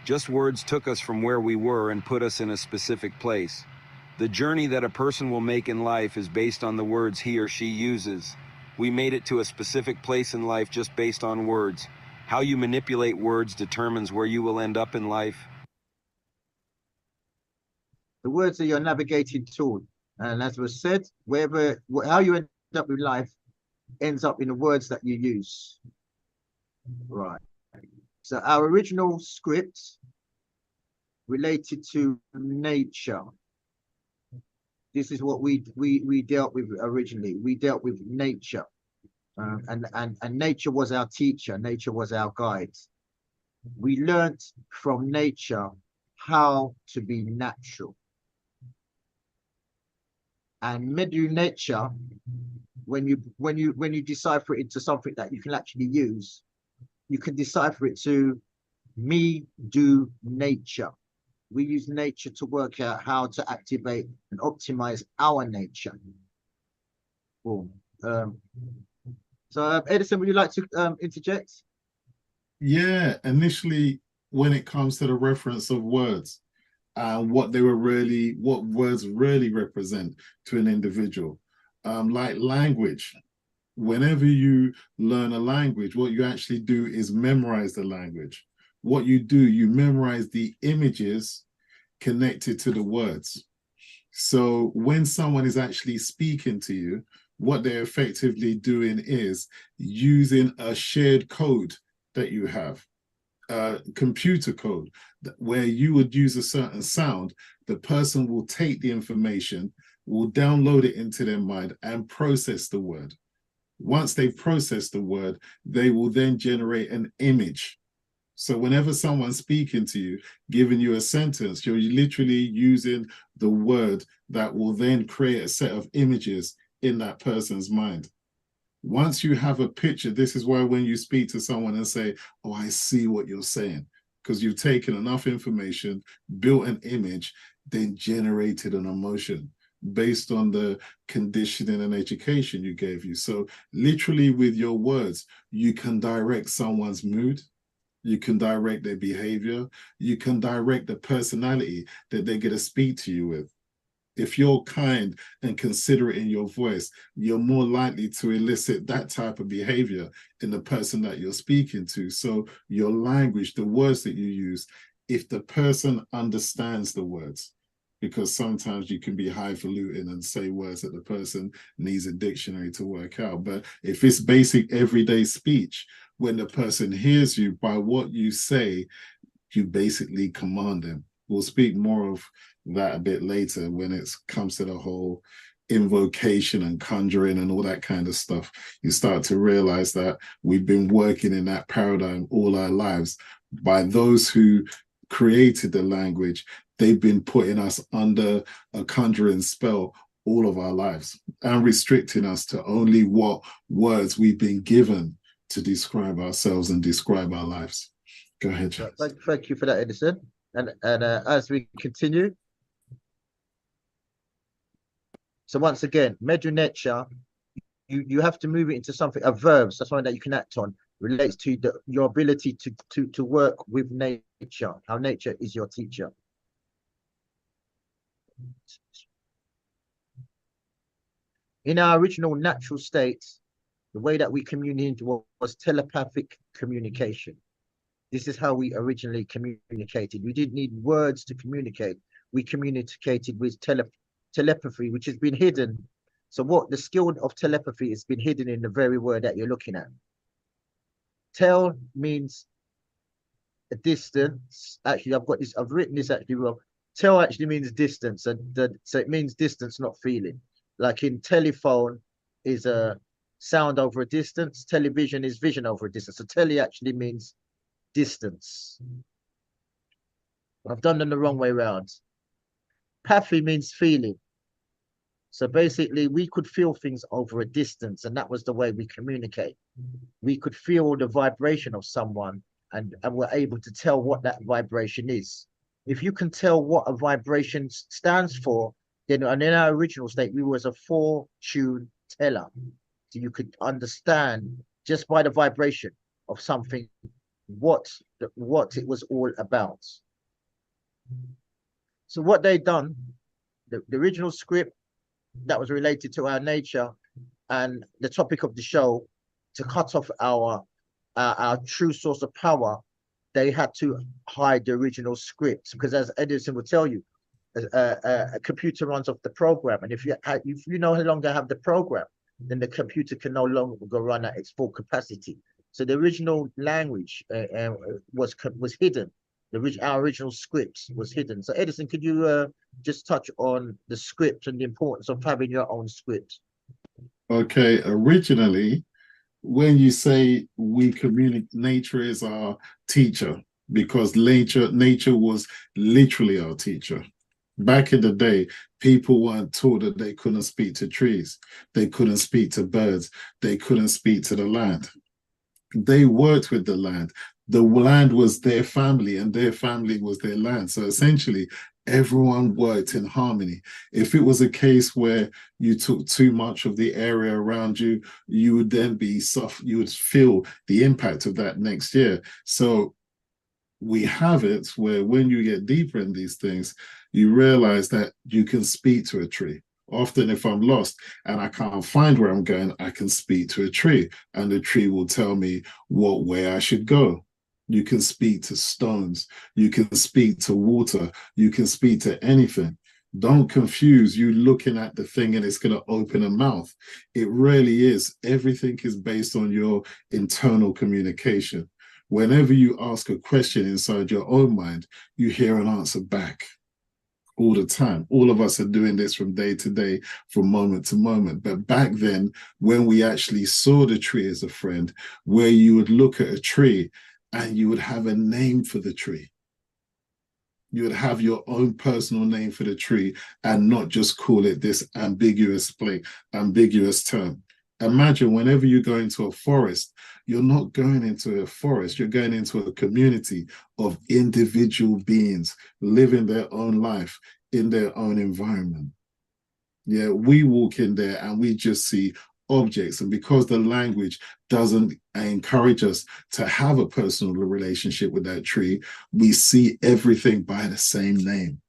Just words took us from where we were and put us in a specific place. The journey that a person will make in life is based on the words he or she uses. We made it to a specific place in life just based on words. How you manipulate words determines where you will end up in life. The words are your navigating tool. And as was said, how you end up with life ends up in the words that you use. Right. So our original script related to nature. This is what we dealt with originally. We dealt with nature, and nature was our teacher. Nature was our guide. We learnt from nature how to be natural. And medu nature, when you decipher it into something that you can actually use, you can decipher it to me do nature. We use nature to work out how to activate and optimize our nature. Boom. So Edison, would you like to interject? Yeah, initially, when it comes to the reference of words and what words really represent to an individual, like language. Whenever you learn a language, what you actually do is memorize the language. What you do, you memorize the images connected to the words. So when someone is actually speaking to you, what they're effectively doing is using a shared code that you have, computer code, where you would use a certain sound. The person will take the information, will download it into their mind and process the word. Once they process the word, they will then generate an image. So whenever someone's speaking to you, giving you a sentence, you're literally using the word that will then create a set of images in that person's mind. Once you have a picture, this is why when you speak to someone and say, oh, I see what you're saying, because you've taken enough information, built an image, then generated an emotion based on the conditioning and education you gave you. So literally with your words, you can direct someone's mood, you can direct their behavior, you can direct the personality that they're going to speak to you with. If you're kind and considerate in your voice, you're more likely to elicit that type of behavior in the person that you're speaking to. So your language, the words that you use, if the person understands the words, because sometimes you can be highfalutin and say words that the person needs a dictionary to work out. But if it's basic everyday speech, when the person hears you by what you say, you basically command them. We'll speak more of that a bit later when it comes to the whole invocation and conjuring and all that kind of stuff. You start to realize that we've been working in that paradigm all our lives. By those who created the language, they've been putting us under a conjuring spell all of our lives and restricting us to only what words we've been given to describe ourselves and describe our lives. Go ahead, James. Thank you for that, Edison. And as we continue, so once again, medu-nature, you have to move it into something, a verb, so something that you can act on, relates to your ability to work with nature, how nature is your teacher. In our original natural state, the way that we communicated was telepathic communication. This is how we originally communicated. We didn't need words to communicate. We communicated with telepathy, which has been hidden. So what the skill of telepathy has been hidden in the very word that you're looking at. Tel means a distance. Actually, I've written this actually wrong. Tel actually means distance, and so it means distance, not feeling. Like in telephone is a sound over a distance, television is vision over a distance. So tele actually means distance. I've done them the wrong way around. Pathy means feeling. So basically we could feel things over a distance, and that was the way we communicate. We could feel the vibration of someone and we're able to tell what that vibration is. If you can tell what a vibration stands for, then and in our original state, we was a 4-tune teller. So you could understand just by the vibration of something what it was all about. So what they done, the original script that was related to our nature and the topic of the show, to cut off our true source of power, they had to hide the original script, because as Edison will tell you, a computer runs off the program, and if you no longer have the program, then the computer can no longer go run at its full capacity. So the original language was hidden. Our original script was hidden. So Edison, could you just touch on the script and the importance of having your own script? Okay, originally, when you say we communicate, nature is our teacher, because nature was literally our teacher. Back in the day, people weren't taught that they couldn't speak to trees, they couldn't speak to birds, they couldn't speak to the land. They worked with the land. The land was their family and their family was their land. So essentially, everyone worked in harmony. If it was a case where you took too much of the area around you, you would then you would feel the impact of that next year. So we have it where when you get deeper in these things, you realize that you can speak to a tree. Often if I'm lost and I can't find where I'm going, I can speak to a tree and the tree will tell me what way I should go. You can speak to stones, you can speak to water, you can speak to anything. Don't confuse you looking at the thing and it's going to open a mouth. It really is. Everything is based on your internal communication. Whenever you ask a question inside your own mind, you hear an answer back. All the time. All of us are doing this from day to day, from moment to moment. But back then, when we actually saw the tree as a friend, where you would look at a tree and you would have a name for the tree. You would have your own personal name for the tree and not just call it this ambiguous term. Imagine whenever you go into a forest, you're not going into a forest, you're going into a community of individual beings living their own life in their own environment. Yeah, we walk in there and we just see objects, and because the language doesn't encourage us to have a personal relationship with that tree, we see everything by the same name,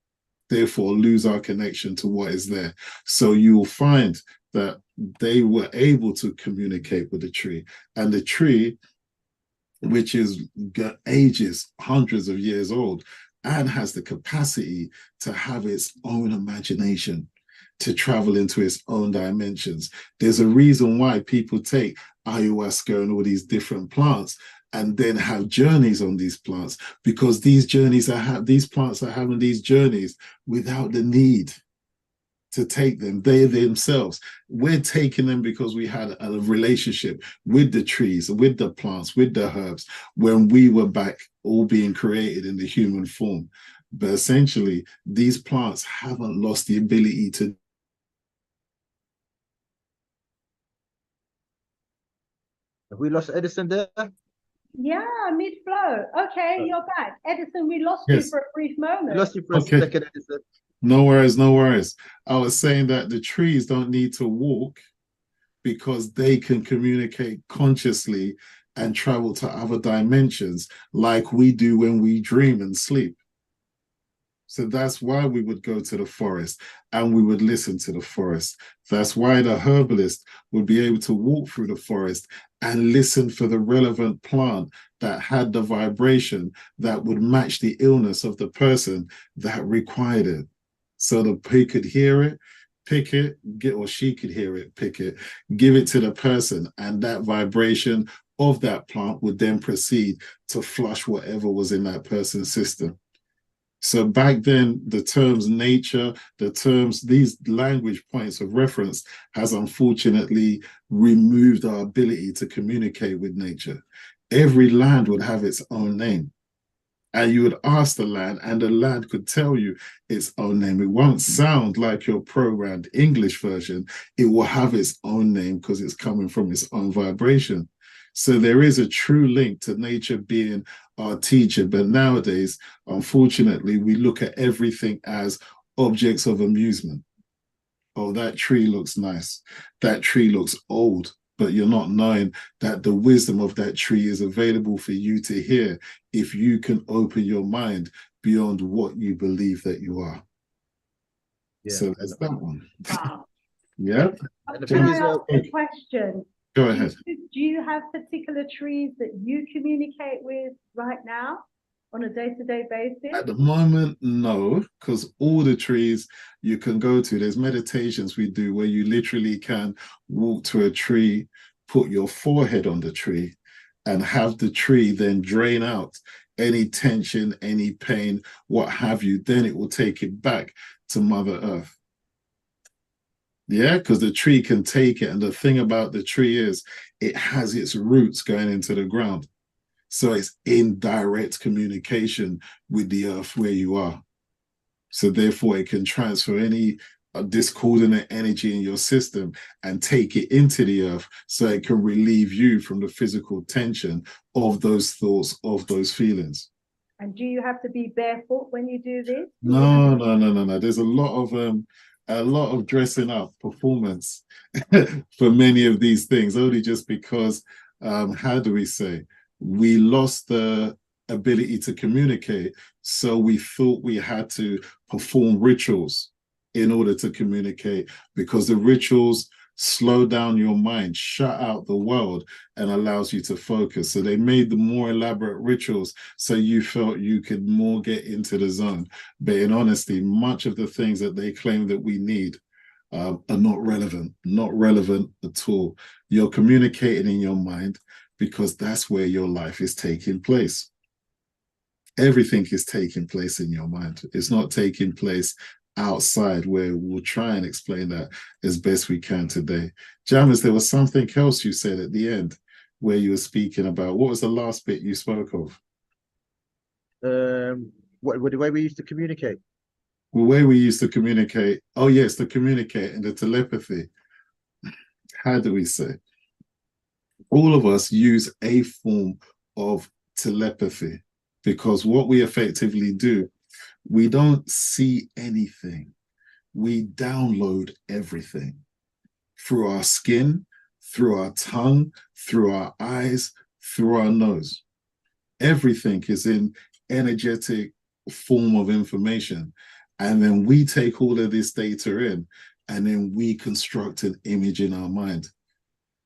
therefore lose our connection to what is there. So you'll find that they were able to communicate with the tree, and the tree, which is ages, hundreds of years old, and has the capacity to have its own imagination, to travel into its own dimensions. There's a reason why people take ayahuasca and all these different plants and then have journeys on these plants, because these plants are having these journeys without the need to take them. They themselves, we're taking them because we had a relationship with the trees, with the plants, with the herbs, when we were back all being created in the human form. But essentially, these plants haven't lost the ability to. Have we lost Edison there? Yeah, mid-flow. Okay, you're back. Edison, we lost Yes. you for a brief moment. We lost you for a second, Edison. No worries, no worries. I was saying that the trees don't need to walk because they can communicate consciously and travel to other dimensions like we do when we dream and sleep. So that's why we would go to the forest and we would listen to the forest. That's why the herbalist would be able to walk through the forest and listen for the relevant plant that had the vibration that would match the illness of the person that required it. So that he could hear it, pick it, or she could hear it, pick it, give it to the person, and that vibration of that plant would then proceed to flush whatever was in that person's system. So back then, the terms nature, the terms, these language points of reference has unfortunately removed our ability to communicate with nature. Every land would have its own name. And you would ask the land, and the land could tell you its own name. It won't sound like your programmed English version. It will have its own name because it's coming from its own vibration. So there is a true link to nature being our teacher. But nowadays, unfortunately, we look at everything as objects of amusement. Oh, that tree looks nice. That tree looks old. But you're not knowing that the wisdom of that tree is available for you to hear if you can open your mind beyond what you believe that you are. Yeah. So there's that one. Wow. Yeah. Can I ask a question? Go ahead. Do you have particular trees that you communicate with right now on a day-to-day basis? At the moment, no, because all the trees you can go to, there's meditations we do where you literally can walk to a tree, put your forehead on the tree, and have the tree then drain out any tension, any pain, what have you. Then it will take it back to Mother Earth. Yeah, because the tree can take it. And the thing about the tree is it has its roots going into the ground. So it's in direct communication with the earth where you are. So therefore it can transfer any discordant energy in your system and take it into the earth so it can relieve you from the physical tension of those thoughts, of those feelings. And do you have to be barefoot when you do this? No. There's a lot of dressing up performance for many of these things, only just because, how do we say, we lost the ability to communicate. So we thought we had to perform rituals in order to communicate, because the rituals slow down your mind, shut out the world, and allows you to focus. So they made the more elaborate rituals so you felt you could more get into the zone. But in honesty, much of the things that they claim that we need are not relevant at all. You're communicating in your mind because that's where your life is taking place. Everything is taking place in your mind. It's not taking place outside, where we'll try and explain that as best we can today. Jammers, there was something else you said at the end where you were speaking about. What was the last bit you spoke of? What the way we used to communicate? The way we used to communicate. Oh yes, to communicate and the telepathy. How do we say? All of us use a form of telepathy, because what we effectively do, we don't see anything. We download everything through our skin, through our tongue, through our eyes, through our nose. Everything is in energetic form of information. And then we take all of this data in, and then we construct an image in our mind.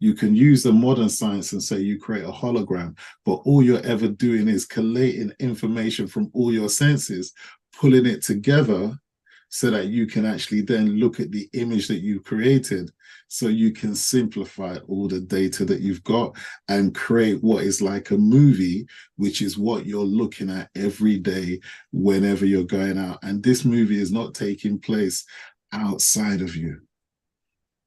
You can use the modern science and say you create a hologram, but all you're ever doing is collating information from all your senses, pulling it together so that you can actually then look at the image that you created, so you can simplify all the data that you've got and create what is like a movie, which is what you're looking at every day whenever you're going out. And this movie is not taking place outside of you.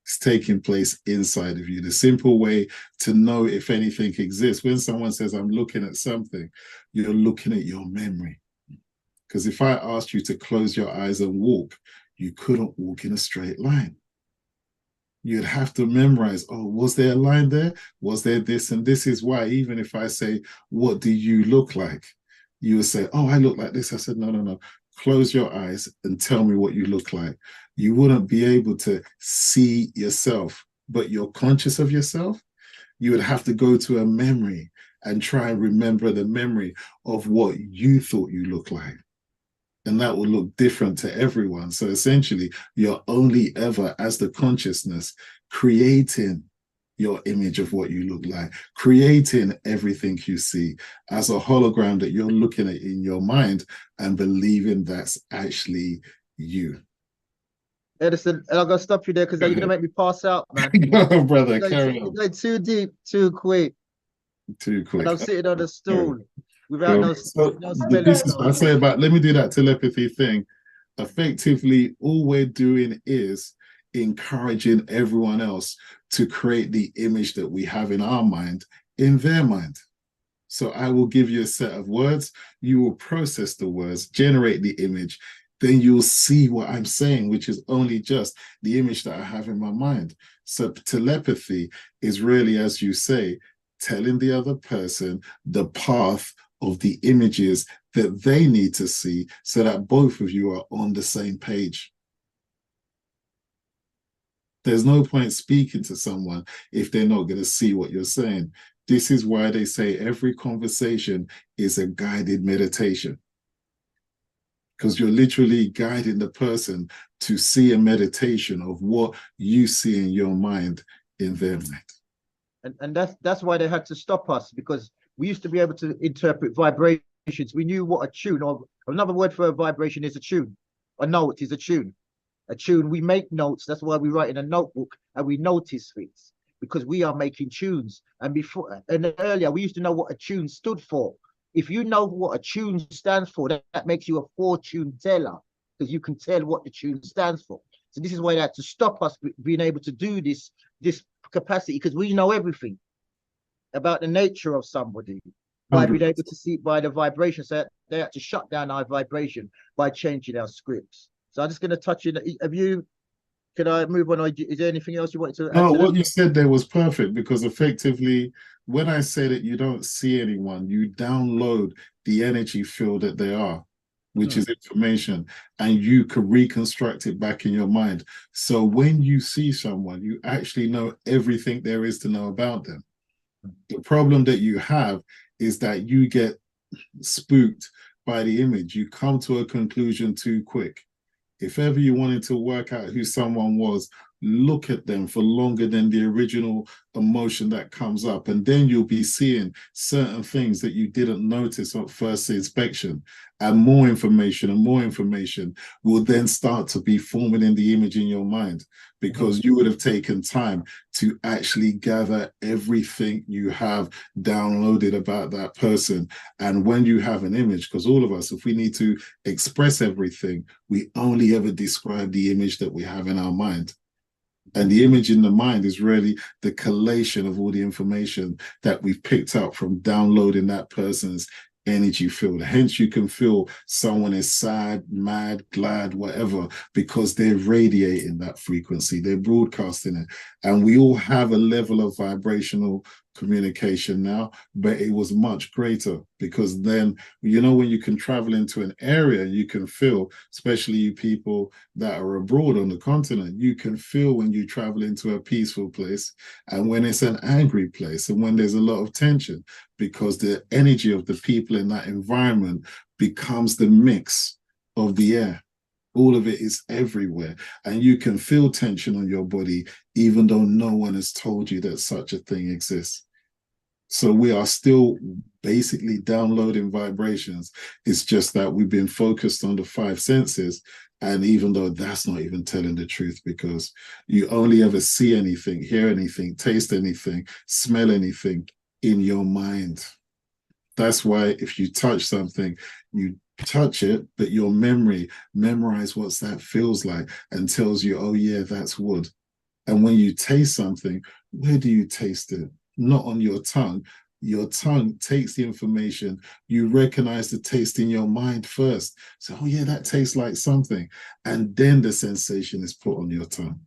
It's taking place inside of you. The simple way to know if anything exists, when someone says, I'm looking at something, you're looking at your memory. Because if I asked you to close your eyes and walk, you couldn't walk in a straight line. You'd have to memorize, oh, was there a line there? Was there this? And this is why, even if I say, what do you look like? You would say, oh, I look like this. I said, no, no, no. Close your eyes and tell me what you look like. You wouldn't be able to see yourself, but you're conscious of yourself. You would have to go to a memory and try and remember the memory of what you thought you looked like. And that will look different to everyone. So essentially, you're only ever, as the consciousness, creating your image of what you look like, creating everything you see as a hologram that you're looking at in your mind and believing that's actually you. Edison, and I'm gonna stop you there because you're gonna make me pass out, man. No, brother, carry on. You're going too deep, too quick. Too quick. And I'm sitting on a stool without no this is what I say about, let me do that telepathy thing. Effectively, all we're doing is encouraging everyone else to create the image that we have in our mind in their mind. So I will give you a set of words, you will process the words, generate the image, then you'll see what I'm saying, which is only just the image that I have in my mind. So telepathy is really, as you say, telling the other person the path of the images that they need to see so that both of you are on the same page. There's no point speaking to someone if they're not going to see what you're saying. This is why they say every conversation is a guided meditation. Because you're literally guiding the person to see a meditation of what you see in your mind in their mind. And that's why they had to stop us, because we used to be able to interpret vibrations. We knew what a tune, or another word for a vibration is a tune. A note is a tune. A tune, we make notes. That's why we write in a notebook and we notice things, because we are making tunes. And before and earlier, we used to know what a tune stood for. If you know what a tune stands for, that makes you a fortune teller, because you can tell what the tune stands for. So this is why they had to stop us being able to do this capacity, because we know everything about the nature of somebody by being able to see by the vibration. So they had to shut down our vibration by changing our scripts. So I'm just going to touch in. Can I move on? Is there anything else you wanted to add? No, what you said there was perfect, because effectively, when I say that you don't see anyone, you download the energy field that they are, which is information, and you can reconstruct it back in your mind. So when you see someone, you actually know everything there is to know about them. The problem that you have is that you get spooked by the image. You come to a conclusion too quick. If ever you wanted to work out who someone was, look at them for longer than the original emotion that comes up, and then you'll be seeing certain things that you didn't notice at first inspection, and more information will then start to be forming in the image in your mind, because you would have taken time to actually gather everything you have downloaded about that person. And when you have an image, because all of us, if we need to express everything, we only ever describe the image that we have in our mind. And the image in the mind is really the collation of all the information that we've picked up from downloading that person's energy field. Hence, you can feel someone is sad, mad, glad, whatever, because they're radiating that frequency, they're broadcasting it. And we all have a level of vibrational communication now, but it was much greater, because then, you know, when you can travel into an area, you can feel, especially you people that are abroad on the continent, you can feel when you travel into a peaceful place and when it's an angry place and when there's a lot of tension, because the energy of the people in that environment becomes the mix of the air. All of it is everywhere, and you can feel tension on your body even though no one has told you that such a thing exists. So we are still basically downloading vibrations. It's just that we've been focused on the five senses. And even though that's not even telling the truth, because you only ever see anything, hear anything, taste anything, smell anything in your mind. That's why if you touch something, you touch it, but your memory memorize what that feels like and tells you, oh yeah, that's wood. And when you taste something, where do you taste it? Not on your tongue. Your tongue takes the information. You recognize the taste in your mind first. So, oh yeah, that tastes like something. And then the sensation is put on your tongue.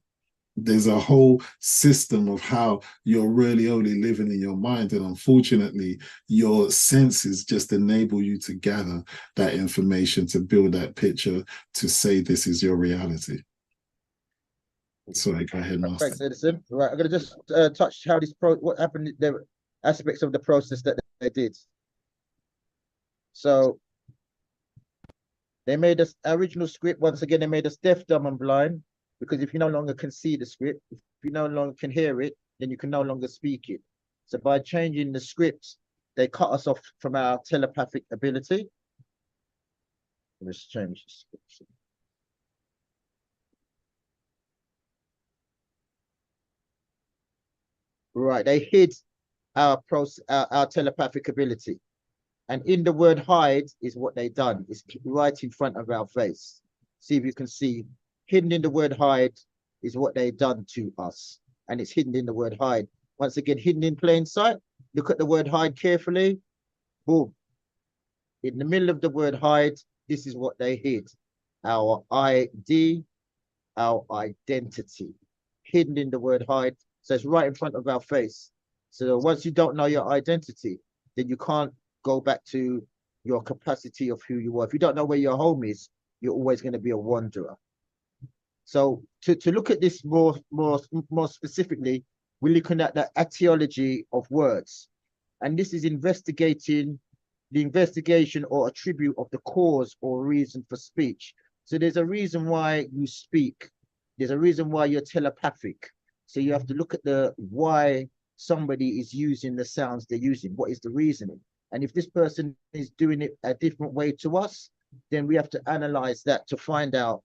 There's a whole system of how you're really only living in your mind. And unfortunately, your senses just enable you to gather that information, to build that picture, to say this is your reality. Sorry, go ahead, Master. Thanks, Edison. Right, I'm going to just touch how what happened, the aspects of the process that they did. So they made us original script. Once again, they made us deaf, dumb, and blind. Because if you no longer can see the script, if you no longer can hear it, then you can no longer speak it. So by changing the script, they cut us off from our telepathic ability. Let's change the script. Right, they hid our telepathic ability. And in the word hide is what they done. It's right in front of our face. See if you can see. Hidden in the word hide is what they done to us. And it's hidden in the word hide. Once again, hidden in plain sight. Look at the word hide carefully. Boom. In the middle of the word hide, this is what they hid. Our ID, our identity. Hidden in the word hide. So it's right in front of our face. So once you don't know your identity, then you can't go back to your capacity of who you are. If you don't know where your home is, you're always going to be a wanderer. So to look at this more specifically, we're looking at the etiology of words. And this is investigating the investigation or attribute of the cause or reason for speech. So there's a reason why you speak. There's a reason why you're telepathic. So you have to look at the why somebody is using the sounds they're using. What is the reasoning? And if this person is doing it a different way to us, then we have to analyze that to find out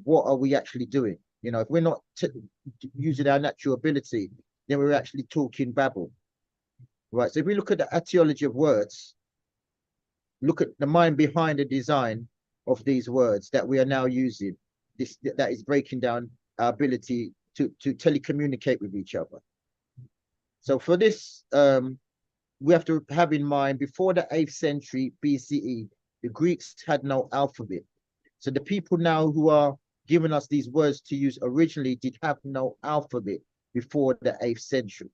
what are we actually doing. You know, if we're not using our natural ability, then we're actually talking babble. Right. So if we look at the etiology of words, look at the mind behind the design of these words that we are now using. That is breaking down our ability to telecommunicate with each other. So for this, we have to have in mind, before the 8th century BCE, the Greeks had no alphabet. So the people now who are giving us these words to use originally did have no alphabet before the 8th century.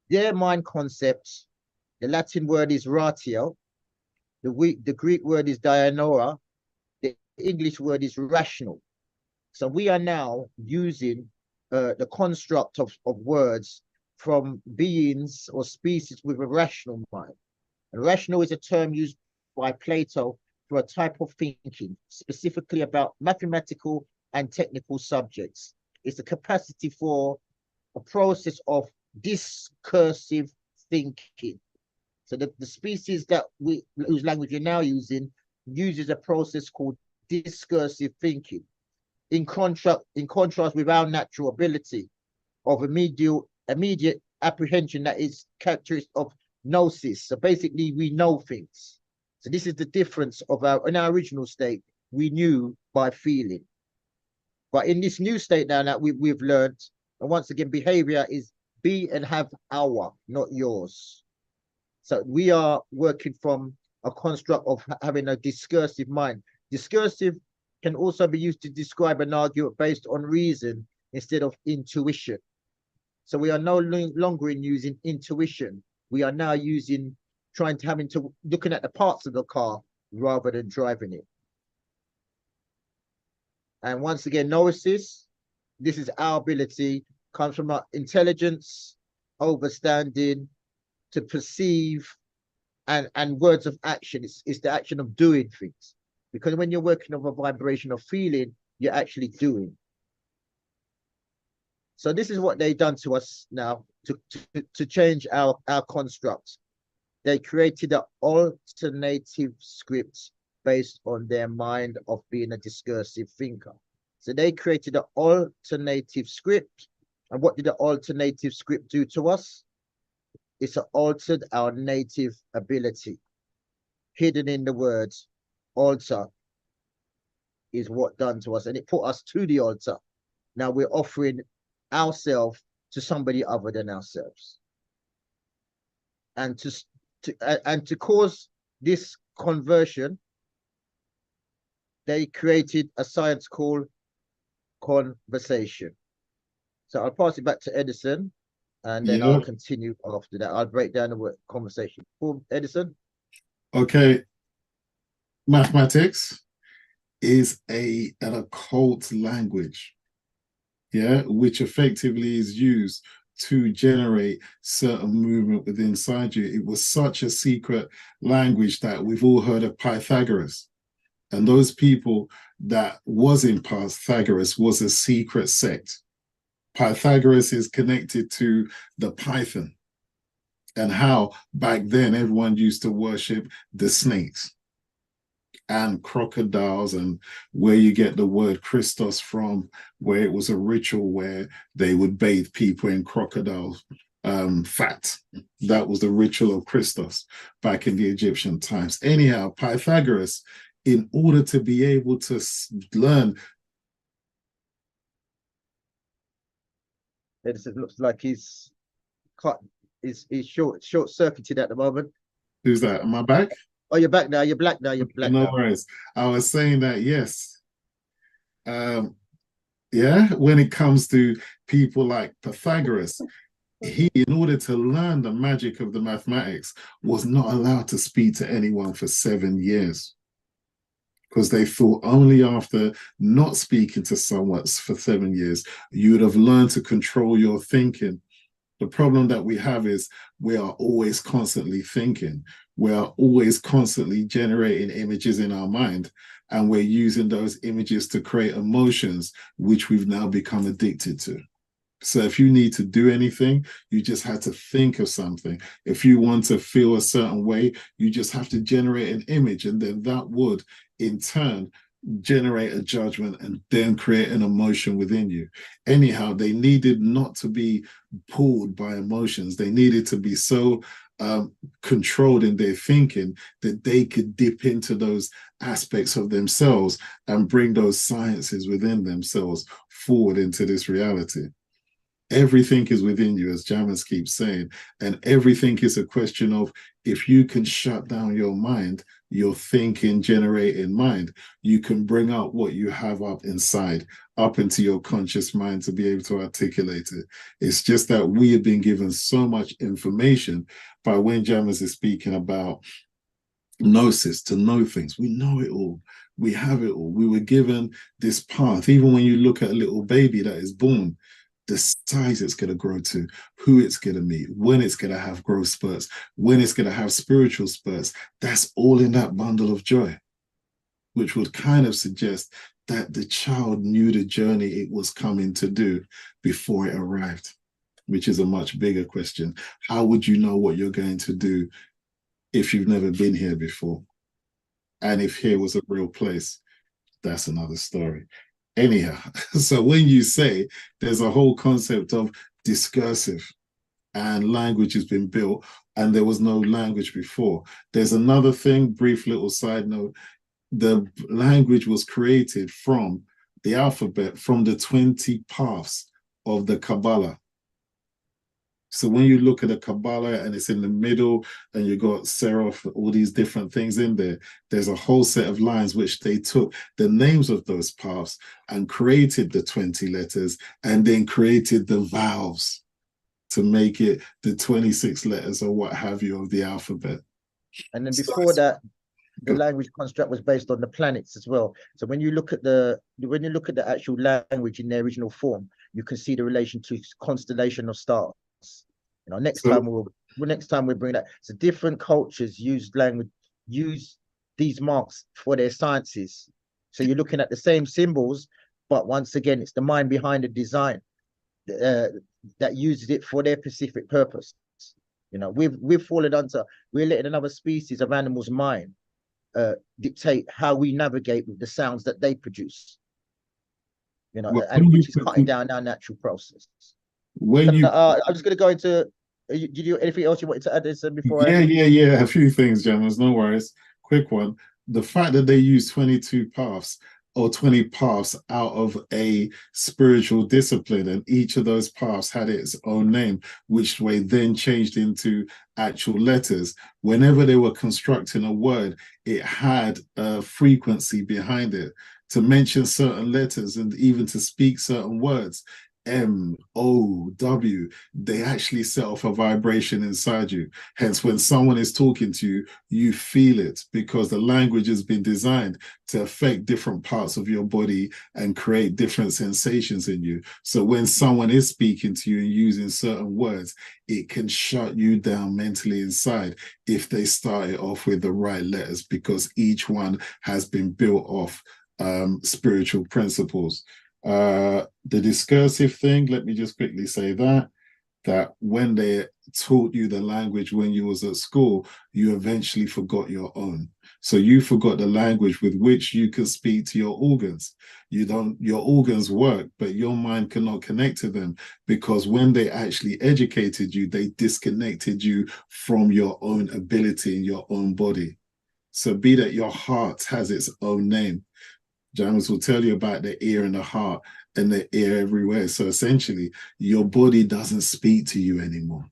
Their mind concepts, the Latin word is ratio, the Greek word is dianora, the English word is rational. So we are now using the construct of words from beings or species with a rational mind. And rational is a term used by Plato for a type of thinking, specifically about mathematical and technical subjects. It's a capacity for a process of discursive thinking. So the species that whose language you're now using uses a process called discursive thinking. In contrast with our natural ability of immediate apprehension that is characteristic of gnosis. So basically we know things. So this is the difference of in our original state, we knew by feeling. But in this new state now that we've learned, and once again, behavior is be and have our, not yours. So we are working from a construct of having a discursive mind. Discursive can also be used to describe an argument based on reason instead of intuition. So we are no longer using intuition. We are now looking at the parts of the car rather than driving it. And once again, gnosis, this is our ability, comes from our intelligence, overstanding, to perceive, and words of action. It's the action of doing things. Because when you're working on a vibration of feeling, you're actually doing. So this is what they done to us now to change our construct. They created an alternative script based on their mind of being a discursive thinker. So they created an alternative script. And what did the alternative script do to us? It's altered our native ability. Hidden in the words, altar is what done to us. And it put us to the altar. Now we're offering ourselves to somebody other than ourselves. And to cause this conversion, they created a science called conversation. So I'll pass it back to Edison, and then I'll continue after that. I'll break down the word conversation. Cool, Edison? Okay. Mathematics is an occult language, yeah, which effectively is used to generate certain movement within inside you. It was such a secret language that we've all heard of Pythagoras. And those people that was in Pythagoras was a secret sect. Pythagoras is connected to the python, and how back then everyone used to worship the snakes and crocodiles, and where you get the word Christos from, where it was a ritual where they would bathe people in crocodile fat. That was the ritual of Christos back in the Egyptian times. Anyhow, Pythagoras, in order to be able to learn. Edison looks like he's short-circuited at the moment. Who's that? Am I back? Oh, you're back now. You're black now. You're black no now. worries. I was saying that, yes. Yeah, when it comes to people like Pythagoras, he, in order to learn the magic of the mathematics, was not allowed to speak to anyone for 7 years. Because they thought only after not speaking to someone for 7 years, you would have learned to control your thinking. The problem that we have is we are always constantly thinking. We are always constantly generating images in our mind, and we're using those images to create emotions, which we've now become addicted to. So if you need to do anything, you just have to think of something. If you want to feel a certain way, you just have to generate an image, and then that would in turn generate a judgment and then create an emotion within you. Anyhow, they needed not to be pulled by emotions. They needed to be so controlled in their thinking that they could dip into those aspects of themselves and bring those sciences within themselves forward into this reality. Everything is within you, as Jammers keeps saying, and everything is a question of if you can shut down your mind, your thinking, generating mind, you can bring out what you have up inside, up into your conscious mind to be able to articulate it. It's just that we have been given so much information by when Jammers is speaking about gnosis, to know things. We know it all. We have it all. We were given this path. Even when you look at a little baby that is born, the size it's going to grow to, who it's going to meet, when it's going to have growth spurts, when it's going to have spiritual spurts, that's all in that bundle of joy, which would kind of suggest that the child knew the journey it was coming to do before it arrived, which is a much bigger question. How would you know what you're going to do if you've never been here before? And if here was a real place, that's another story. Anyhow, so when you say there's a whole concept of discursive and language has been built and there was no language before, there's another thing, brief little side note, the language was created from the alphabet, from the 20 paths of the Kabbalah. So when you look at the Kabbalah and it's in the middle and you got Seraph, all these different things in there, there's a whole set of lines which they took the names of those paths and created the 20 letters and then created the vowels to make it the 26 letters or what have you of the alphabet. And then before that, the language construct was based on the planets as well. So when you look at the actual language in their original form, you can see the relation to constellation of stars. You know, next time we'll bring that. So different cultures use these marks for their sciences. So you're looking at the same symbols, but once again, it's the mind behind the design. that uses it for their specific purpose. You know, we've fallen under, we're letting another species of animal's mind dictate how we navigate with the sounds that they produce. You know, Well, and which is cutting down our natural process. when you I'm just going to go into. Did you anything else you wanted to add this before? yeah, a few things, Jammers, no worries. Quick one. The fact that they use 22 paths or 20 paths out of a spiritual discipline, and each of those paths had its own name, which they then changed into actual letters. Whenever they were constructing a word, it had a frequency behind it. To mention certain letters and even to speak certain words, M, O, W, they actually set off a vibration inside you. Hence, when someone is talking to you, you feel it because the language has been designed to affect different parts of your body and create different sensations in you. So when someone is speaking to you and using certain words, it can shut you down mentally inside if they start it off with the right letters, because each one has been built off spiritual principles. The discursive thing, let me just quickly say that when they taught you the language when you was at school, you eventually forgot your own. So you forgot the language with which you can speak to your organs. Your organs work, but your mind cannot connect to them, because when they actually educated you, they disconnected you from your own ability in your own body. So be that your heart has its own name. Jammers will tell you about the ear and the heart and the ear everywhere. So essentially, your body doesn't speak to you anymore.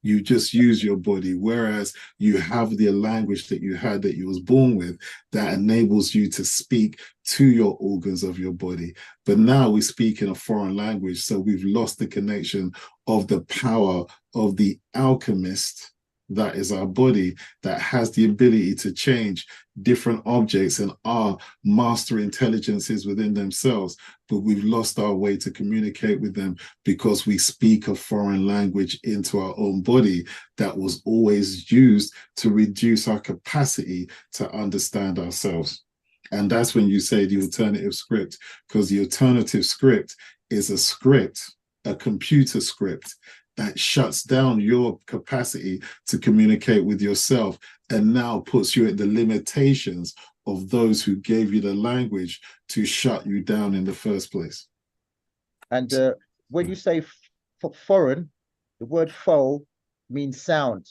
You just use your body, whereas you have the language that you had that you was born with that enables you to speak to your organs of your body. But now we speak in a foreign language, so we've lost the connection of the power of the alchemist, that is our body, that has the ability to change different objects and are master intelligences within themselves. But we've lost our way to communicate with them because we speak a foreign language into our own body that was always used to reduce our capacity to understand ourselves. And that's when you say the alternative script, because the alternative script is a script, a computer script, that shuts down your capacity to communicate with yourself and now puts you at the limitations of those who gave you the language to shut you down in the first place. And when you say foreign, the word "fo" means sound.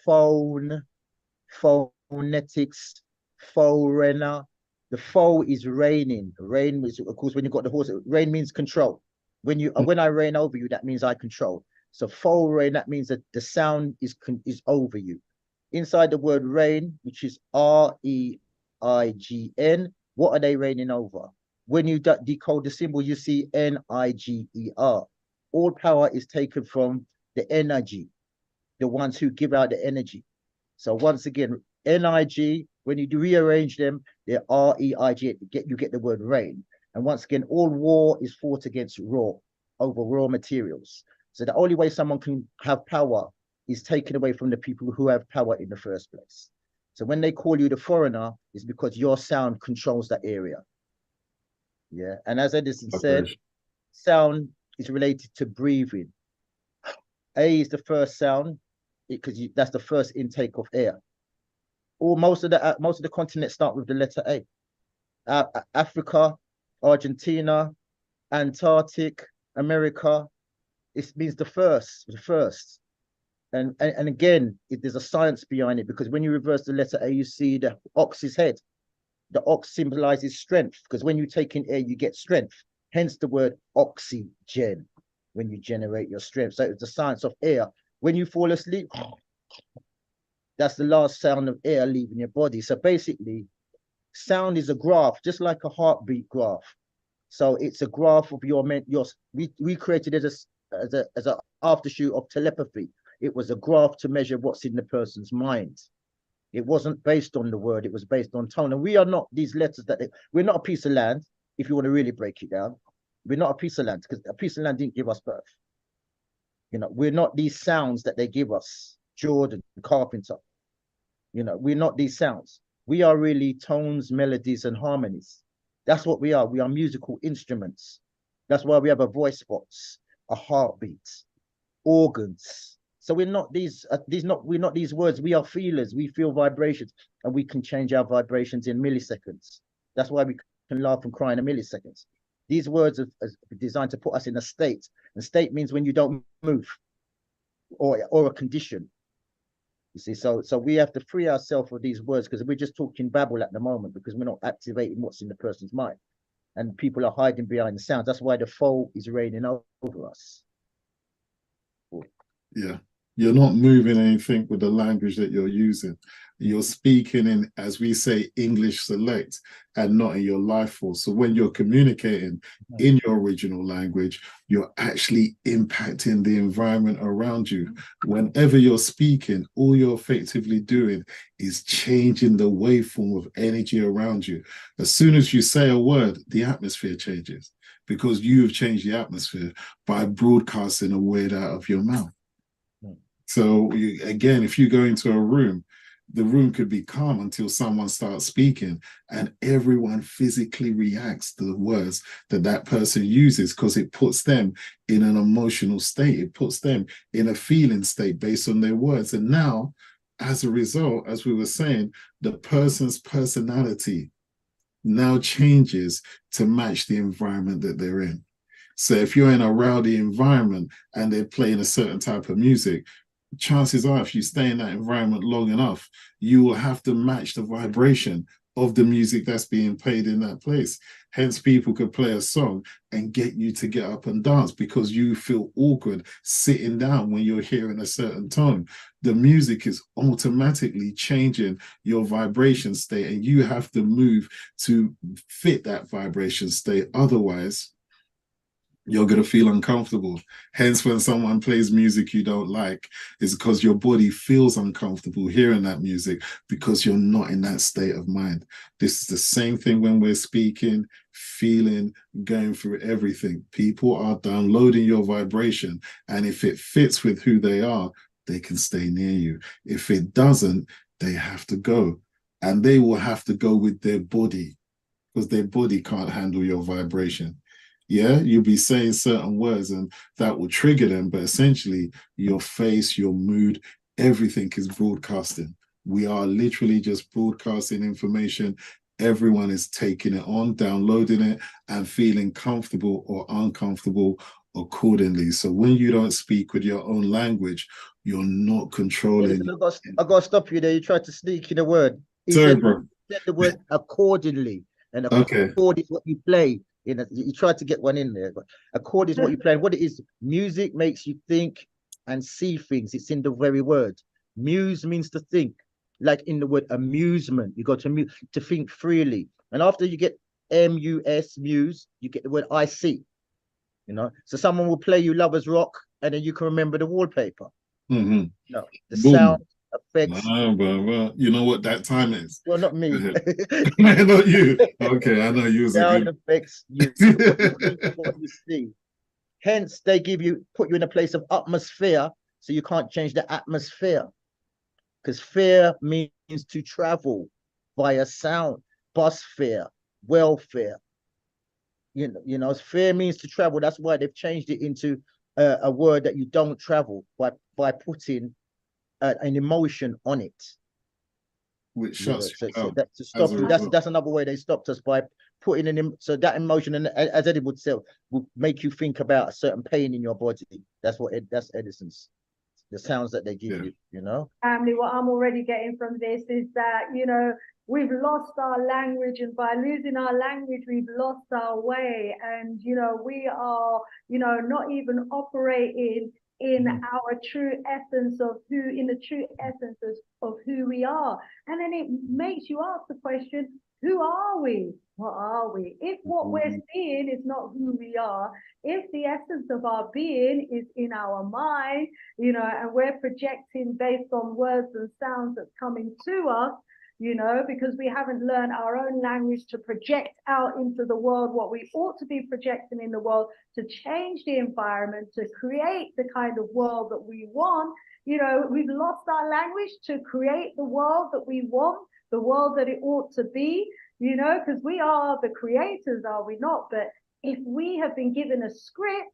Phone, phonetics, foreigner. The "fo" is reigning. Reign is, of course, when you got the horse. Reign means control. When I reign over you, that means I control. So foreign, that means that the sound is over you. Inside the word reign, which is REIGN, what are they reigning over? When you decode the symbol, you see NIGER. All power is taken from the energy, the ones who give out the energy. So once again, NIG, when you rearrange them, they're REIG, you get the word reign. And once again, all war is fought against over raw materials. So the only way someone can have power is taken away from the people who have power in the first place. So when they call you the foreigner, it's because your sound controls that area. Yeah, and as Edison said, sound is related to breathing. A is the first sound because that's the first intake of air. Most of the continents start with the letter A. Africa, Argentina, Antarctic, America. It means the first. And again, there's a science behind it, because when you reverse the letter A, you see the ox's head. The ox symbolizes strength, because when you take in air, you get strength. Hence the word oxygen, when you generate your strength. So it's the science of air. When you fall asleep, that's the last sound of air leaving your body. So basically, sound is a graph, just like a heartbeat graph. So it's a graph of we created it as an aftershoot of telepathy. It was a graph to measure what's in the person's mind. It wasn't based on the word, it was based on tone. And we are not these letters we're not a piece of land, if you want to really break it down. We're not a piece of land, because a piece of land didn't give us birth. You know, we're not these sounds that they give us, Jordan, Carpenter. You know, we're not these sounds. We are really tones, melodies, and harmonies. That's what we are. We are musical instruments. That's why we have a voice box. our heartbeats, organs. So we're not these words. We are feelers. We feel vibrations, and we can change our vibrations in milliseconds. That's why we can laugh and cry in a milliseconds. These words are designed to put us in a state. And state means when you don't move, or a condition. You see, so we have to free ourselves of these words, because we're just talking babble at the moment, because we're not activating what's in the person's mind, and people are hiding behind the sounds. That's why the fog is raining over us. Yeah, you're not moving anything with the language that you're using. You're speaking in, as we say, English select, and not in your life force. So when you're communicating in your original language, you're actually impacting the environment around you. Whenever you're speaking, all you're effectively doing is changing the waveform of energy around you. As soon as you say a word, the atmosphere changes, because you've changed the atmosphere by broadcasting a word out of your mouth. So again, if you go into a room, the room could be calm until someone starts speaking, and everyone physically reacts to the words that that person uses, because it puts them in an emotional state. It puts them in a feeling state based on their words. And now, as a result, as we were saying, the person's personality now changes to match the environment that they're in. So if you're in a rowdy environment and they're playing a certain type of music, chances are, if you stay in that environment long enough, you will have to match the vibration of the music that's being played in that place. Hence, people could play a song and get you to get up and dance because you feel awkward sitting down when you're hearing a certain tone. The music is automatically changing your vibration state, and you have to move to fit that vibration state. Otherwise, you're going to feel uncomfortable. Hence, when someone plays music you don't like, it's because your body feels uncomfortable hearing that music, because you're not in that state of mind. This is the same thing when we're speaking, feeling, going through everything. People are downloading your vibration, and if it fits with who they are, they can stay near you. If it doesn't, they have to go. And they will have to go with their body, because their body can't handle your vibration. Yeah, you'll be saying certain words and that will trigger them, but essentially your face, your mood, everything is broadcasting. We are literally just broadcasting information. Everyone is taking it on, downloading it, and feeling comfortable or uncomfortable accordingly. So when you don't speak with your own language, you're not controlling. I got to stop you there. You tried to sneak in a word. Sorry, bro. Said the word accordingly, and Okay. accord is what you play. You tried to get one in there, but accord is what you play. And what it is, music makes you think and see things. It's in the very word. Muse means to think, like in the word amusement. You got to think freely. And after you get M-U-S, muse, you get the word I see. You know, so someone will play you Lovers Rock, and then you can remember the wallpaper. Mm-hmm. No, the Boom. sound effects. No, but well, you know what that time is. Well, not me. Not you. Okay, I know you. Sound effects. You what you see. Hence, they put you in a place of atmosphere, so you can't change the atmosphere, because fear means to travel via sound, bus fare, welfare. You know, fear means to travel. That's why they've changed it into a word that you don't travel by putting an emotion on it. Which shuts you so down. that to stop you. That's another way they stopped us, by putting so that emotion, and as Eddie would say, will make you think about a certain pain in your body. That's Edison's, the sounds that they give you, you know. Family, what I'm already getting from this is that, you know, we've lost our language, and by losing our language, we've lost our way. And, you know, we are, you know, not even operating in our true essence of who we are. And then it makes you ask the question, who are we? What are we? If what we're seeing is not who we are, if the essence of our being is in our mind, you know, and we're projecting based on words and sounds that's coming to us, you know, because we haven't learned our own language to project out into the world what we ought to be projecting in the world, to change the environment, to create the kind of world that we want. You know, we've lost our language to create the world that we want, the world that it ought to be, you know, because we are the creators, are we not? But if we have been given a script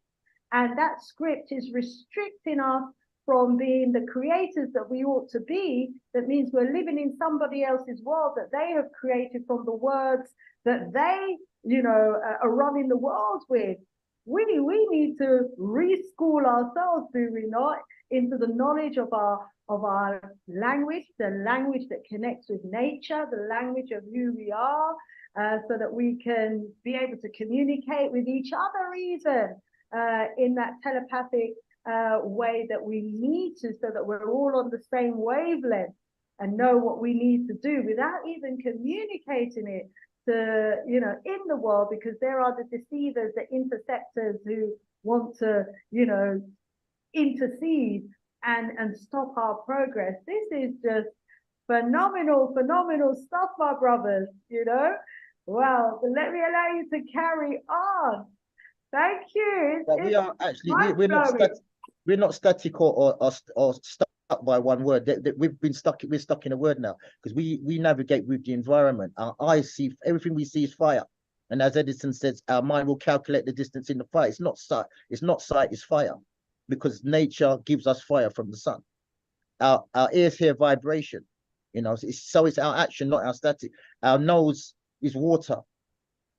And that script is restricting us from being the creators that we ought to be. That means we're living in somebody else's world that they have created from the words that they, are running the world with. We need to reschool ourselves, do we not, into the knowledge of our language, the language that connects with nature, the language of who we are, so that we can be able to communicate with each other even in that telepathic way that we need to, so that we're all on the same wavelength and know what we need to do without even communicating it to, in the world, because there are the deceivers, the interceptors who want to, intercede and stop our progress. This is just phenomenal stuff, my brothers, Well, but let me allow you to carry on. Thank you. But we are actually, we're not static or stuck by one word. We're stuck in a word now, because we navigate with the environment. Our eyes see everything we see is fire, and as Edison says, our mind will calculate the distance in the fire. It's not sight, it's fire, because nature gives us fire from the sun. Our ears hear vibration, so it's our action, not our static. Our nose is water.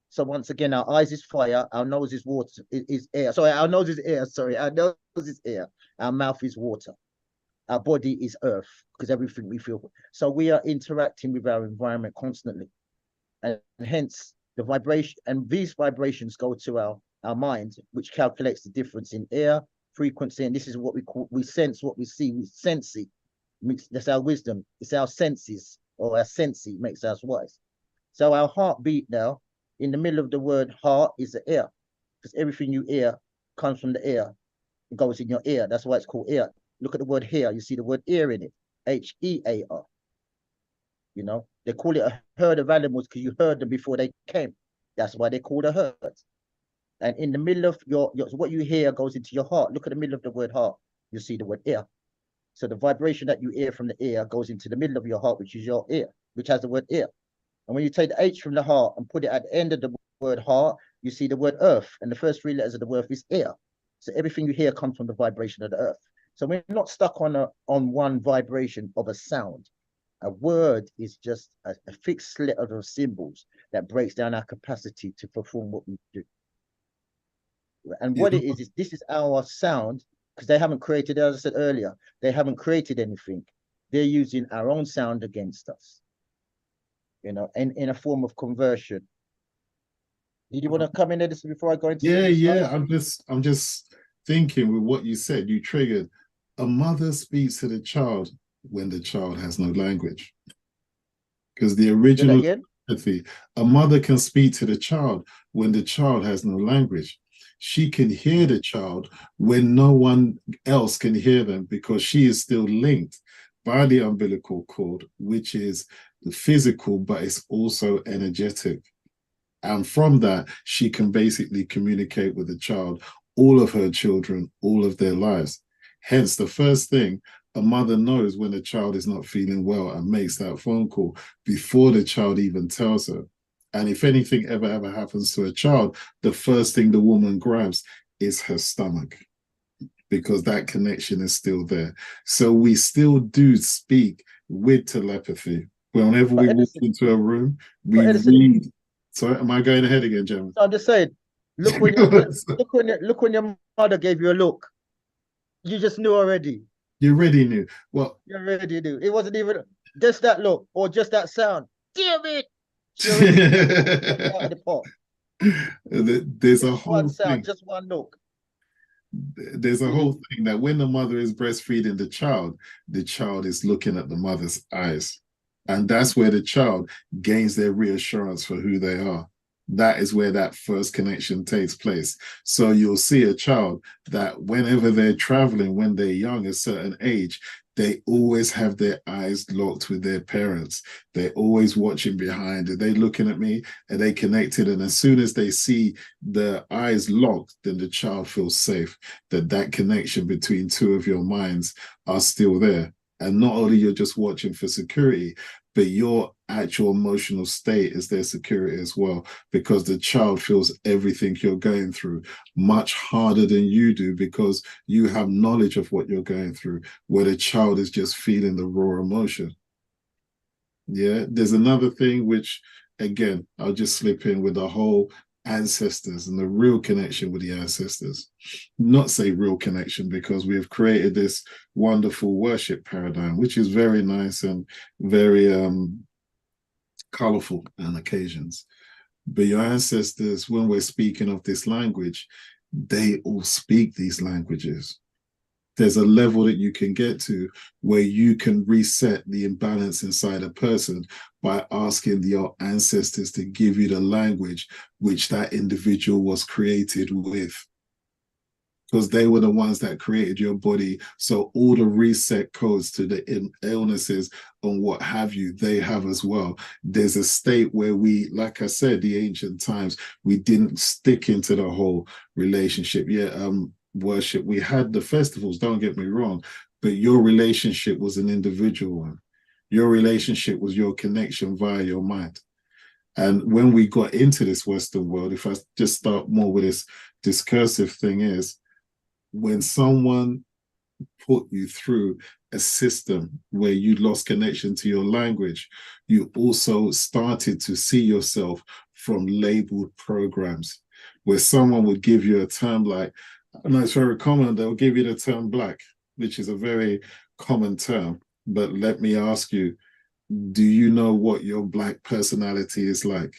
So once again, our eyes is fire, our nose is water, is air. Sorry, our nose is air. Sorry, our nose is air. Our mouth is water. Our body is earth, because everything we feel. So we are interacting with our environment constantly, and hence the vibration. And these vibrations go to our mind, which calculates the difference in air frequency. And this is what we sense what we see. We sense it. That's our wisdom. It's our senses, or our sensei makes us wise. So our heartbeat now, in the middle of the word heart, is the air, because everything you hear comes from the air. It goes in your ear. That's why it's called ear. Look at the word hear. You see the word ear in it. H-E-A-R. They call it a herd of animals because you heard them before they came. That's why they call it a herd. And in the middle of what you hear goes into your heart. Look at the middle of the word heart. You see the word ear. So the vibration that you hear from the ear goes into the middle of your heart, which is your ear, which has the word ear. And when you take the H from the heart and put it at the end of the word heart, you see the word earth. And the first three letters of the word is air. So everything you hear comes from the vibration of the earth. So we're not stuck on one vibration of a sound. A word is just a fixed letter of symbols that breaks down our capacity to perform what we do. And what it is this is our sound, because they haven't created, as I said earlier, they haven't created anything. They're using our own sound against us. In a form of conversion. Did you want to come in, Edison, before I go into Yeah. I'm just thinking with what you said. You triggered. A mother speaks to the child when the child has no language, because the original telepathy. A mother can speak to the child when the child has no language. She can hear the child when no one else can hear them, because she is still linked by the umbilical cord, which is the physical, but it's also energetic. And from that, she can basically communicate with the child, all of her children, all of their lives. Hence, the first thing, a mother knows when a child is not feeling well and makes that phone call before the child even tells her. And if anything ever happens to a child, the first thing the woman grabs is her stomach, because that connection is still there. So we still do speak with telepathy. Whenever we walk into a room, we read. Sorry, am I going ahead again, Gemma? I'm just saying, look when your mother gave you a look. You just knew already. You already knew. Well, you already knew. It wasn't even just that look or just that sound. Damn it! Out of the pot. There's a whole sound, just one look. There's a whole thing that when the mother is breastfeeding the child is looking at the mother's eyes. And that's where the child gains their reassurance for who they are. That is where that first connection takes place. So you'll see a child that whenever they're traveling, when they're young, a certain age, they always have their eyes locked with their parents. They're always watching behind. Are they looking at me? Are they connected? And as soon as they see the eyes locked, then the child feels safe, that connection between two of your minds are still there. And not only you're just watching for security, but you're actual emotional state is their security as well, because the child feels everything you're going through much harder than you do, because you have knowledge of what you're going through, where the child is just feeling the raw emotion. Yeah, there's another thing which, again, I'll just slip in with the whole ancestors and the real connection with the ancestors. Not say real connection, because we have created this wonderful worship paradigm, which is very nice and very colorful on occasions. But your ancestors, when we're speaking of this language, they all speak these languages. There's a level that you can get to where you can reset the imbalance inside a person by asking your ancestors to give you the language which that individual was created with. Because they were the ones that created your body. So all the reset codes to the illnesses and what have you, they have as well. There's a state where we, like I said, the ancient times, we didn't stick into the whole relationship. Yeah, worship. We had the festivals, don't get me wrong, but your relationship was an individual one. Your relationship was your connection via your mind. And when we got into this Western world, if I just start more with this discursive thing, is when someone put you through a system where you lost connection to your language, you also started to see yourself from labeled programs, where someone would give you a term like, I know it's very common, they'll give you the term black, which is a very common term. But let me ask you, do you know what your black personality is like?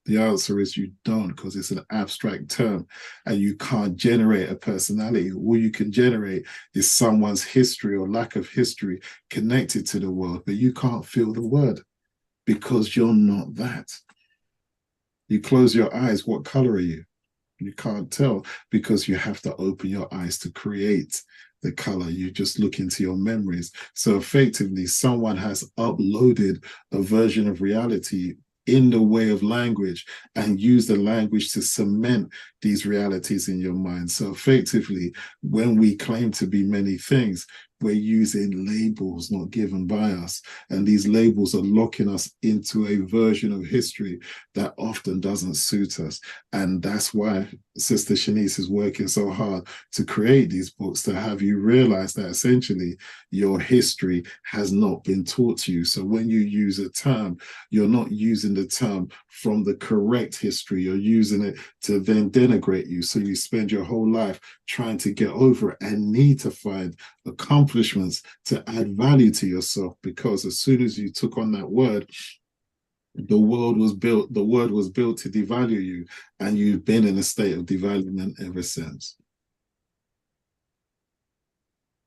The answer is you don't, because it's an abstract term and you can't generate a personality. All you can generate is someone's history or lack of history connected to the world, but you can't feel the word because you're not that. You close your eyes, what color are you? You can't tell, because you have to open your eyes to create the color. You just look into your memories. So effectively, someone has uploaded a version of reality in the way of language and use the language to cement these realities in your mind. So effectively, when we claim to be many things, we're using labels not given by us. And these labels are locking us into a version of history that often doesn't suit us. And that's why Sister Shanice is working so hard to create these books, to have you realize that essentially your history has not been taught to you. So when you use a term, you're not using the term from the correct history. You're using it to then denigrate you. So you spend your whole life trying to get over it and need to find accomplishments to add value to yourself, because as soon as you took on that word, the word was built to devalue you, and you've been in a state of devaluement ever since.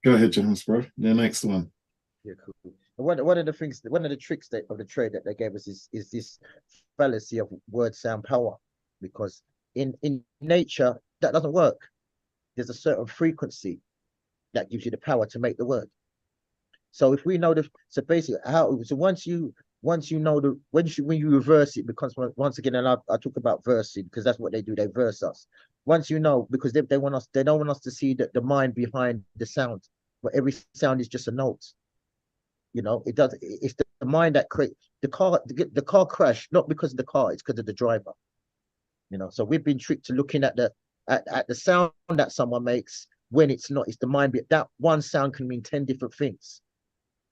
Go ahead, James, bro. The next one. Yeah, cool. One of the things, one of the tricks of the trade that they gave us is this fallacy of word sound power, because in nature that doesn't work. There's a certain frequency that gives you the power to make the word. So if we know so basically once you know when you reverse it, because once again, and I talk about versing because that's what they do, they verse us. Once you know, because they don't want us to see the mind behind the sound, but every sound is just a note. You know, it's the mind that creates the car crash, not because of the car, it's because of the driver. You know, so we've been tricked to looking at the sound that someone makes, when it's not. It's the mind. That one sound can mean 10 different things.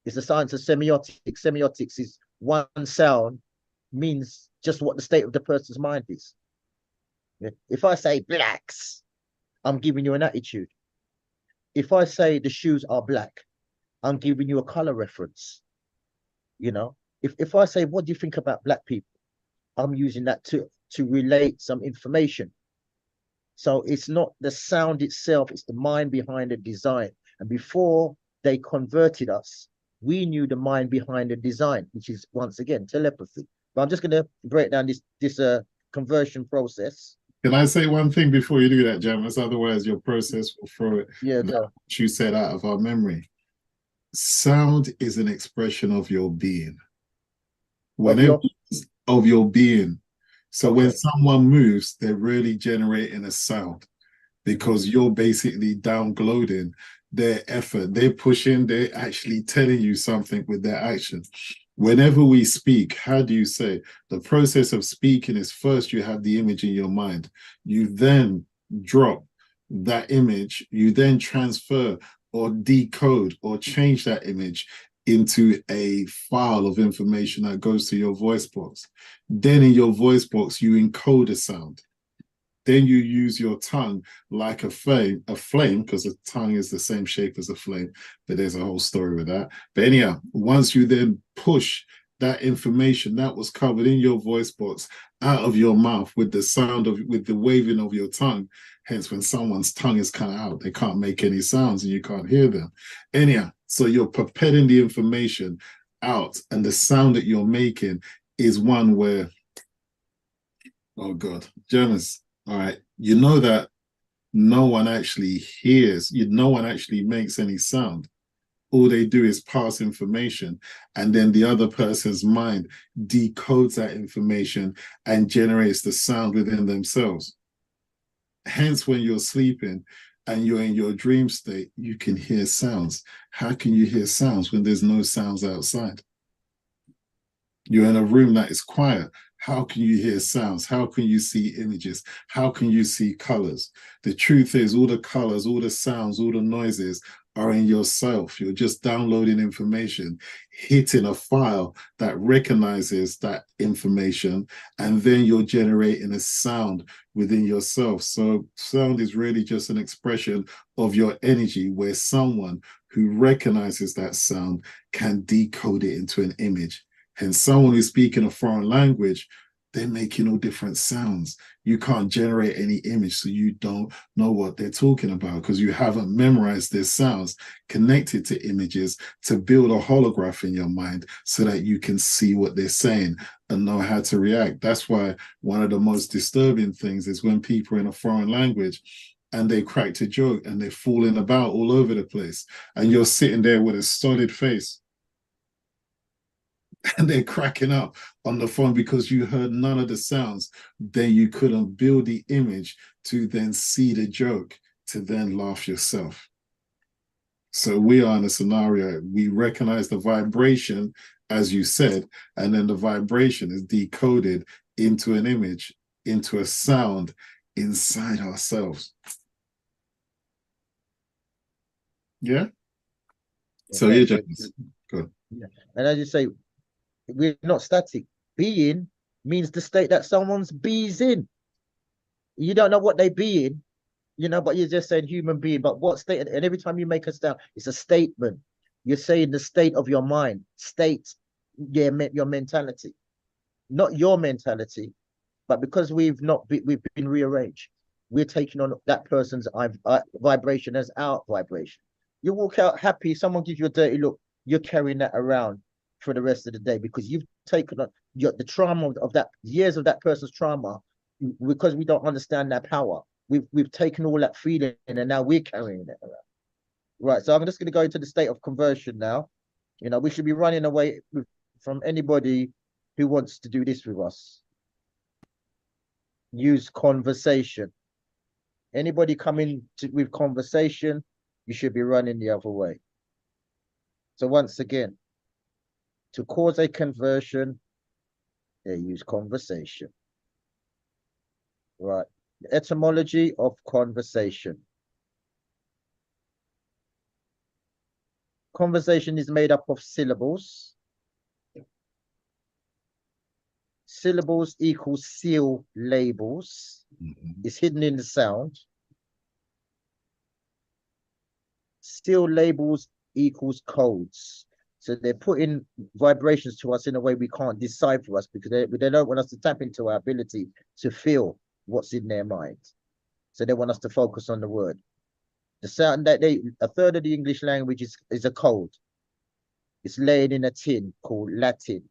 It's the science of semiotics. Semiotics is one sound means just what the state of the person's mind is. Yeah. If I say blacks, I'm giving you an attitude. If I say the shoes are black, I'm giving you a color reference. You know, if I say, what do you think about black people? I'm using that to relate some information. So it's not the sound itself, it's the mind behind the design. And before they converted us, we knew the mind behind the design, which is, once again, telepathy. But I'm just going to break down this conversion process. Can I say one thing before you do that, Jamus? Otherwise, your process will throw it. Yeah, go. What you said out of our memory. Sound is an expression of your being. Of your being. So when someone moves, they're really generating a sound. because you're basically downloading their effort. They're pushing, they're actually telling you something with their action. Whenever we speak, how do you say? The process of speaking is first you have the image in your mind. You then drop that image. You then transfer or decode or change that image into a file of information that goes to your voice box. Then in your voice box, you encode a sound. Then you use your tongue like a flame, because the tongue is the same shape as a flame, but there's a whole story with that. But anyhow, once you then push that information that was covered in your voice box out of your mouth with the sound of, with the waving of your tongue, hence when someone's tongue is cut out, they can't make any sounds and you can't hear them. Anyhow, so you're propelling the information out, and the sound that you're making is one where, oh God, Jammers, all right, you know that no one actually hears, no one actually makes any sound. All they do is pass information, and then the other person's mind decodes that information and generates the sound within themselves. Hence, when you're sleeping and you're in your dream state, you can hear sounds. How can you hear sounds when there's no sounds outside? You're in a room that is quiet. How can you hear sounds? How can you see images? How can you see colors? The truth is, all the colors, all the sounds, all the noises are in yourself. You're just downloading information, hitting a file that recognizes that information, and then you're generating a sound within yourself. So sound is really just an expression of your energy, where someone who recognizes that sound can decode it into an image. And someone who's speaking a foreign language, they're making all different sounds. You can't generate any image, so you don't know what they're talking about because you haven't memorized their sounds connected to images to build a holograph in your mind so that you can see what they're saying and know how to react. That's why one of the most disturbing things is when people in a foreign language and they cracked a joke and they're falling about all over the place, and you're sitting there with a solid face and they're cracking up on the phone because you heard none of the sounds. Then you couldn't build the image to then see the joke, to then laugh yourself. So we are in a scenario, we recognize the vibration, as you said, and then the vibration is decoded into an image, into a sound inside ourselves. Yeah? So yeah, James, good. Yeah. And as you say, we're not static. Being means the state that someone's bees in. You don't know what they be in, you know, but you're just saying human being. But what state? And every time you make a sound, it's a statement. You're saying the state of your mind, state, yeah, your mentality, not your mentality, but because we've been rearranged, we're taking on that person's vibration as our vibration. You walk out happy, someone gives you a dirty look, you're carrying that around for the rest of the day because you've taken on the trauma of that, years of that person's trauma, because we don't understand that power. We've taken all that feeling and now we're carrying it around. Right, so I'm just going to go into the state of conversion now. You know, we should be running away from anybody who wants to do this with us. Use conversation. Anybody coming with conversation, you should be running the other way. So once again, to cause a conversion, they use conversation. Right. The etymology of conversation. Conversation is made up of syllables. Syllables equals seal labels. It's hidden in the sound. Seal labels equals codes. So they're putting vibrations to us in a way we can't decipher us because they don't want us to tap into our ability to feel what's in their mind. So they want us to focus on the word. The sound that a third of the English language is a code. It's laid in a tin called Latin.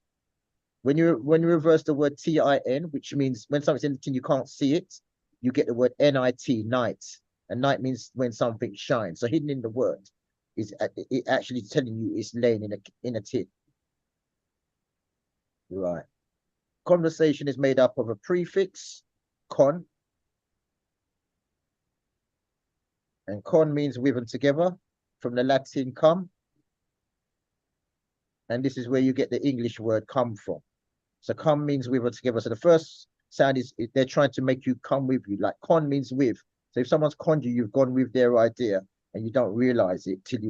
When you reverse the word TIN, which means when something's in the tin, you can't see it, you get the word NIT, night. And night means when something shines. So hidden in the word is it actually telling you it's laying in a tin. Right. Conversation is made up of a prefix, con, And con means with and together, from the Latin come. And this is where you get the English word come from. So come means with and together. So the first sound is they're trying to make you come with you. Like con means with. So if someone's conned you, you've gone with their idea and you don't realize it till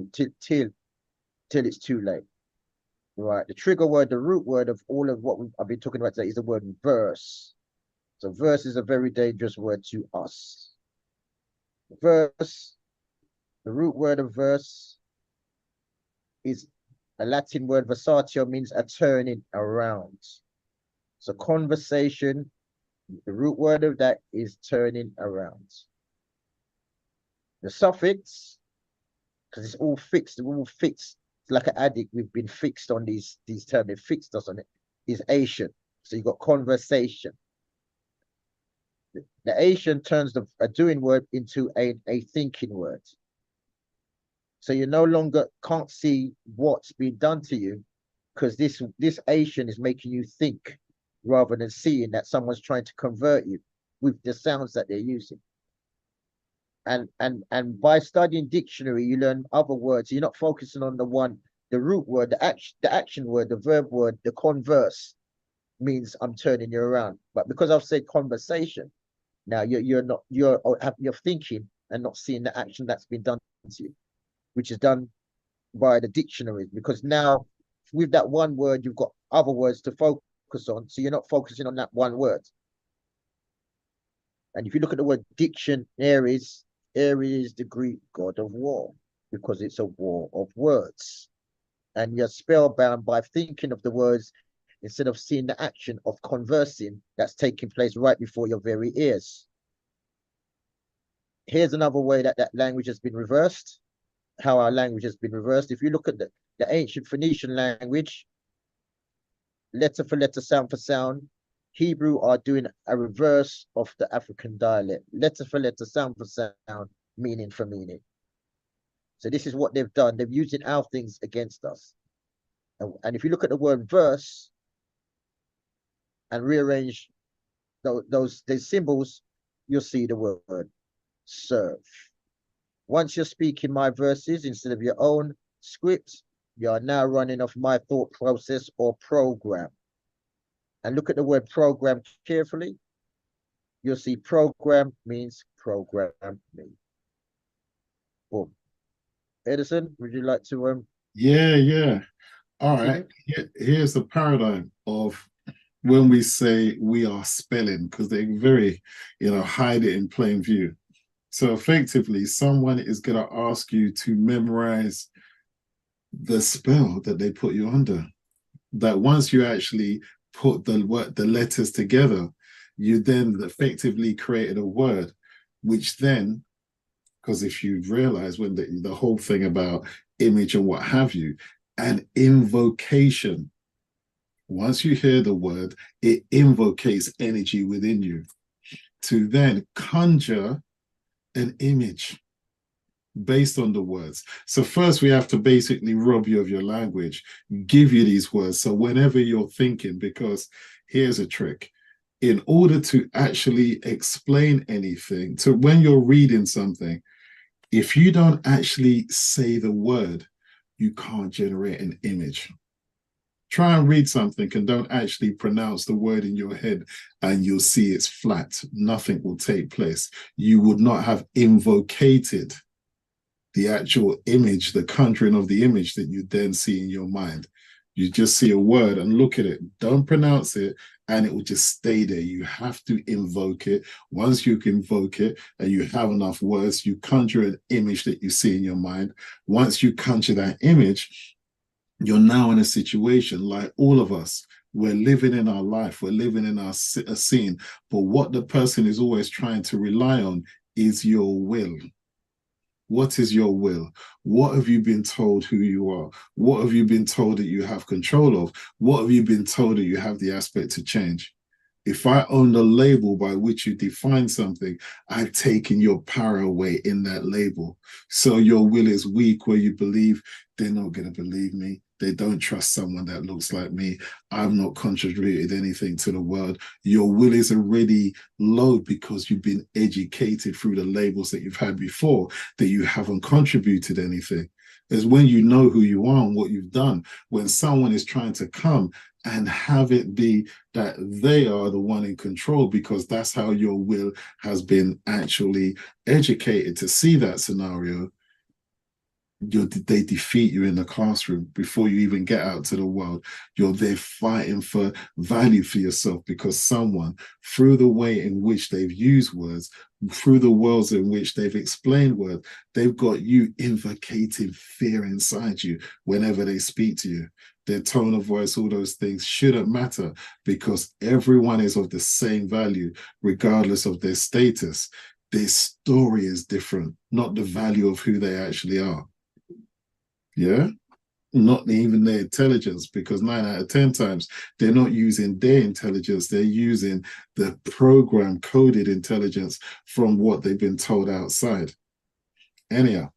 it's too late. Right. The trigger word, the root word of all of what I've been talking about today is the word verse. So verse is a very dangerous word to us. Verse, the root word of verse is a Latin word, versatio, means a turning around. So conversation, the root word of that is turning around. The suffix, because it's all fixed, we're all fixed. It's like an addict, we've been fixed on these terms, they fixed us on it, is Asian. So you got conversation. The Asian turns a doing word into a thinking word. So you no longer can't see what's been done to you because this Asian is making you think rather than seeing that someone's trying to convert you with the sounds that they're using. And by studying dictionary, you learn other words. You're not focusing on the root word, the action word, the verb word, the converse means I'm turning you around. But because I've said conversation, now you're thinking and not seeing the action that's been done to you, which is done by the dictionary. Because now with that one word, you've got other words to focus on. So you're not focusing on that one word. And if you look at the word dictionaries, Aries is the Greek god of war because it's a war of words. And you're spellbound by thinking of the words instead of seeing the action of conversing that's taking place right before your very ears. Here's another way that language has been reversed, how our language has been reversed. If you look at the ancient Phoenician language, letter for letter, sound for sound, Hebrew are doing a reverse of the African dialect. Letter for letter, sound for sound, meaning for meaning. So this is what they've done. They're using our things against us. And if you look at the word verse and rearrange those symbols, you'll see the word serve. Once you're speaking my verses instead of your own script, you are now running off my thought process or program. And look at the word program carefully. You'll see program means program me. Boom. Edison, would you like to Yeah. All right. Here's the paradigm of when we say we are spelling, because they very, hide it in plain view. So effectively, someone is going to ask you to memorize the spell that they put you under. That once you actually put the letters together, you then effectively created a word, which then, because if you realize when the whole thing about image and what have you, an invocation, once you hear the word, it invocates energy within you to then conjure an image based on the words. So first we have to basically rob you of your language, give you these words. So whenever you're thinking, because here's a trick, in order to actually explain anything, to when you're reading something, if you don't actually say the word, you can't generate an image. Try and read something and don't actually pronounce the word in your head and you'll see it's flat. Nothing will take place. You would not have invocated the actual image, the conjuring of the image that you then see in your mind. You just see a word and look at it. Don't pronounce it and it will just stay there. You have to invoke it. Once you can invoke it and you have enough words, you conjure an image that you see in your mind. Once you conjure that image, you're now in a situation like all of us. We're living in our life. We're living in a scene. But what the person is always trying to rely on is your will. What is your will? What have you been told who you are? What have you been told that you have control of? What have you been told that you have the aspect to change? If I own the label by which you define something, I've taken your power away in that label. So your will is weak where you believe they're not going to believe me. They don't trust someone that looks like me. I've not contributed anything to the world. Your will is already low because you've been educated through the labels that you've had before, that you haven't contributed anything. Is when you know who you are and what you've done. When someone is trying to come and have it be that they are the one in control, because that's how your will has been actually educated to see that scenario, they defeat you in the classroom before you even get out to the world. You're there fighting for value for yourself because someone, through the way in which they've used words, through the worlds in which they've explained words, they've got you invocating fear inside you whenever they speak to you. Their tone of voice, all those things shouldn't matter, because everyone is of the same value, regardless of their status. Their story is different, not the value of who they actually are. Yeah, not even their intelligence, because 9 out of 10 times they're not using their intelligence, they're using the program coded intelligence from what they've been told outside. Anyhow,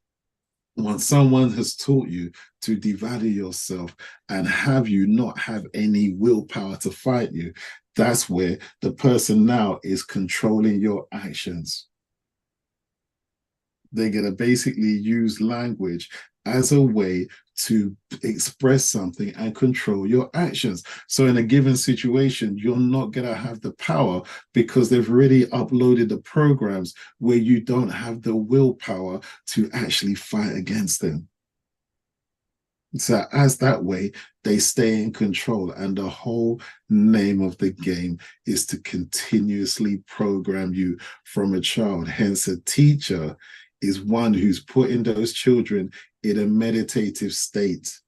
once someone has taught you to devalue yourself and have you not have any willpower to fight you, that's where the person now is controlling your actions. They're going to basically use language as a way to express something and control your actions. So in a given situation, you're not going to have the power because they've already uploaded the programs where you don't have the willpower to actually fight against them. So as that way, they stay in control. And the whole name of the game is to continuously program you from a child. Hence, a teacher is one who's putting those children in a meditative state.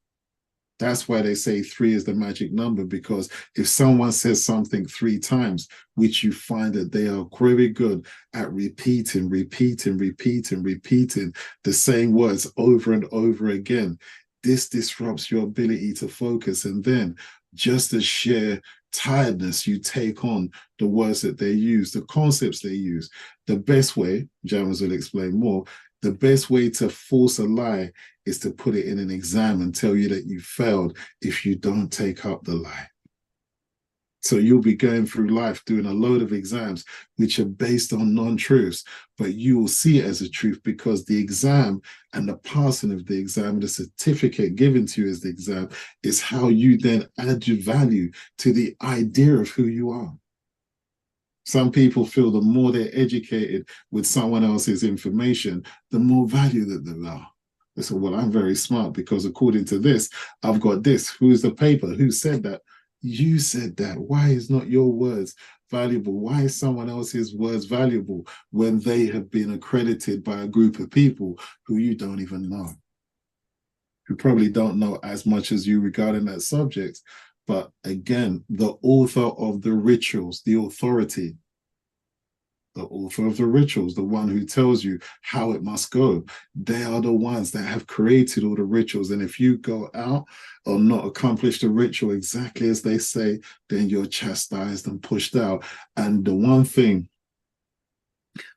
That's why they say 3 is the magic number, because if someone says something 3 times, which you find that they are very good at repeating the same words over and over again, this disrupts your ability to focus. And then just as sheer tiredness, you take on the words that they use, the concepts they use. The best way, Jammers will explain more, the best way to force a lie is to put it in an exam and tell you that you failed if you don't take up the lie. So you'll be going through life doing a load of exams which are based on non-truths, but you will see it as a truth because the exam and the passing of the exam, the certificate given to you as the exam, is how you then add your value to the idea of who you are. Some people feel the more they're educated with someone else's information, the more value that there are. They say, well, I'm very smart because according to this, I've got this. Who's the paper? Who said that? You said that. Why is not your words valuable? Why is someone else's words valuable when they have been accredited by a group of people who you don't even know, who probably don't know as much as you regarding that subject? But again, the author of the rituals, the authority, the author of the rituals, the one who tells you how it must go, they are the ones that have created all the rituals. And if you go out or not accomplish the ritual exactly as they say, then you're chastised and pushed out. And the one thing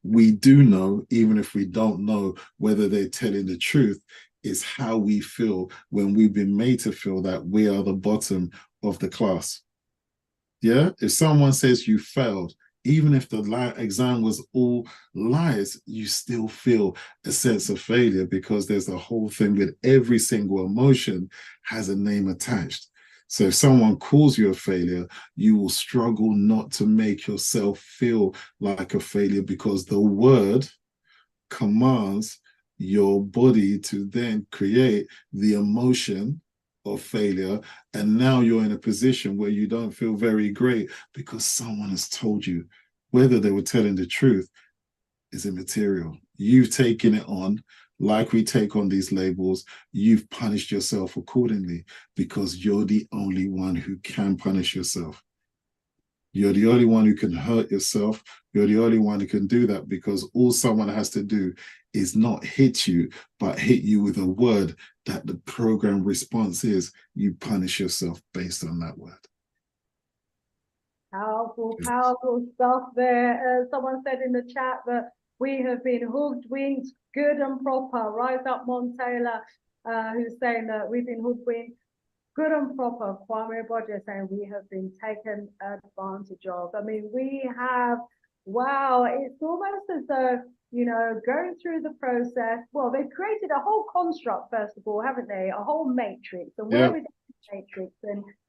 we do know, even if we don't know whether they're telling the truth, is how we feel when we've been made to feel that we are the bottom of the class. Yeah, if someone says you failed, even if the exam was all lies, you still feel a sense of failure because there's a whole thing with every single emotion has a name attached. So if someone calls you a failure, you will struggle not to make yourself feel like a failure because the word commands your body to then create the emotion of failure, and now you're in a position where you don't feel very great because someone has told you. Whether they were telling the truth is immaterial. You've taken it on like we take on these labels. You've punished yourself accordingly because you're the only one who can punish yourself. You're the only one who can hurt yourself. You're the only one who can do that, because all someone has to do is not hit you, but hit you with a word that the program response is. You punish yourself based on that word. Powerful, powerful stuff there. Someone said in the chat that we have been hoodwinked, good and proper. Rise up, Montela, who's saying that we've been hoodwinked. good and proper. Kwame Bodja saying we have been taken advantage of. I mean, we have, wow, it's almost as though, you know, going through the process. Well, they've created a whole construct, first of all, haven't they? A whole matrix. And we're within this matrix.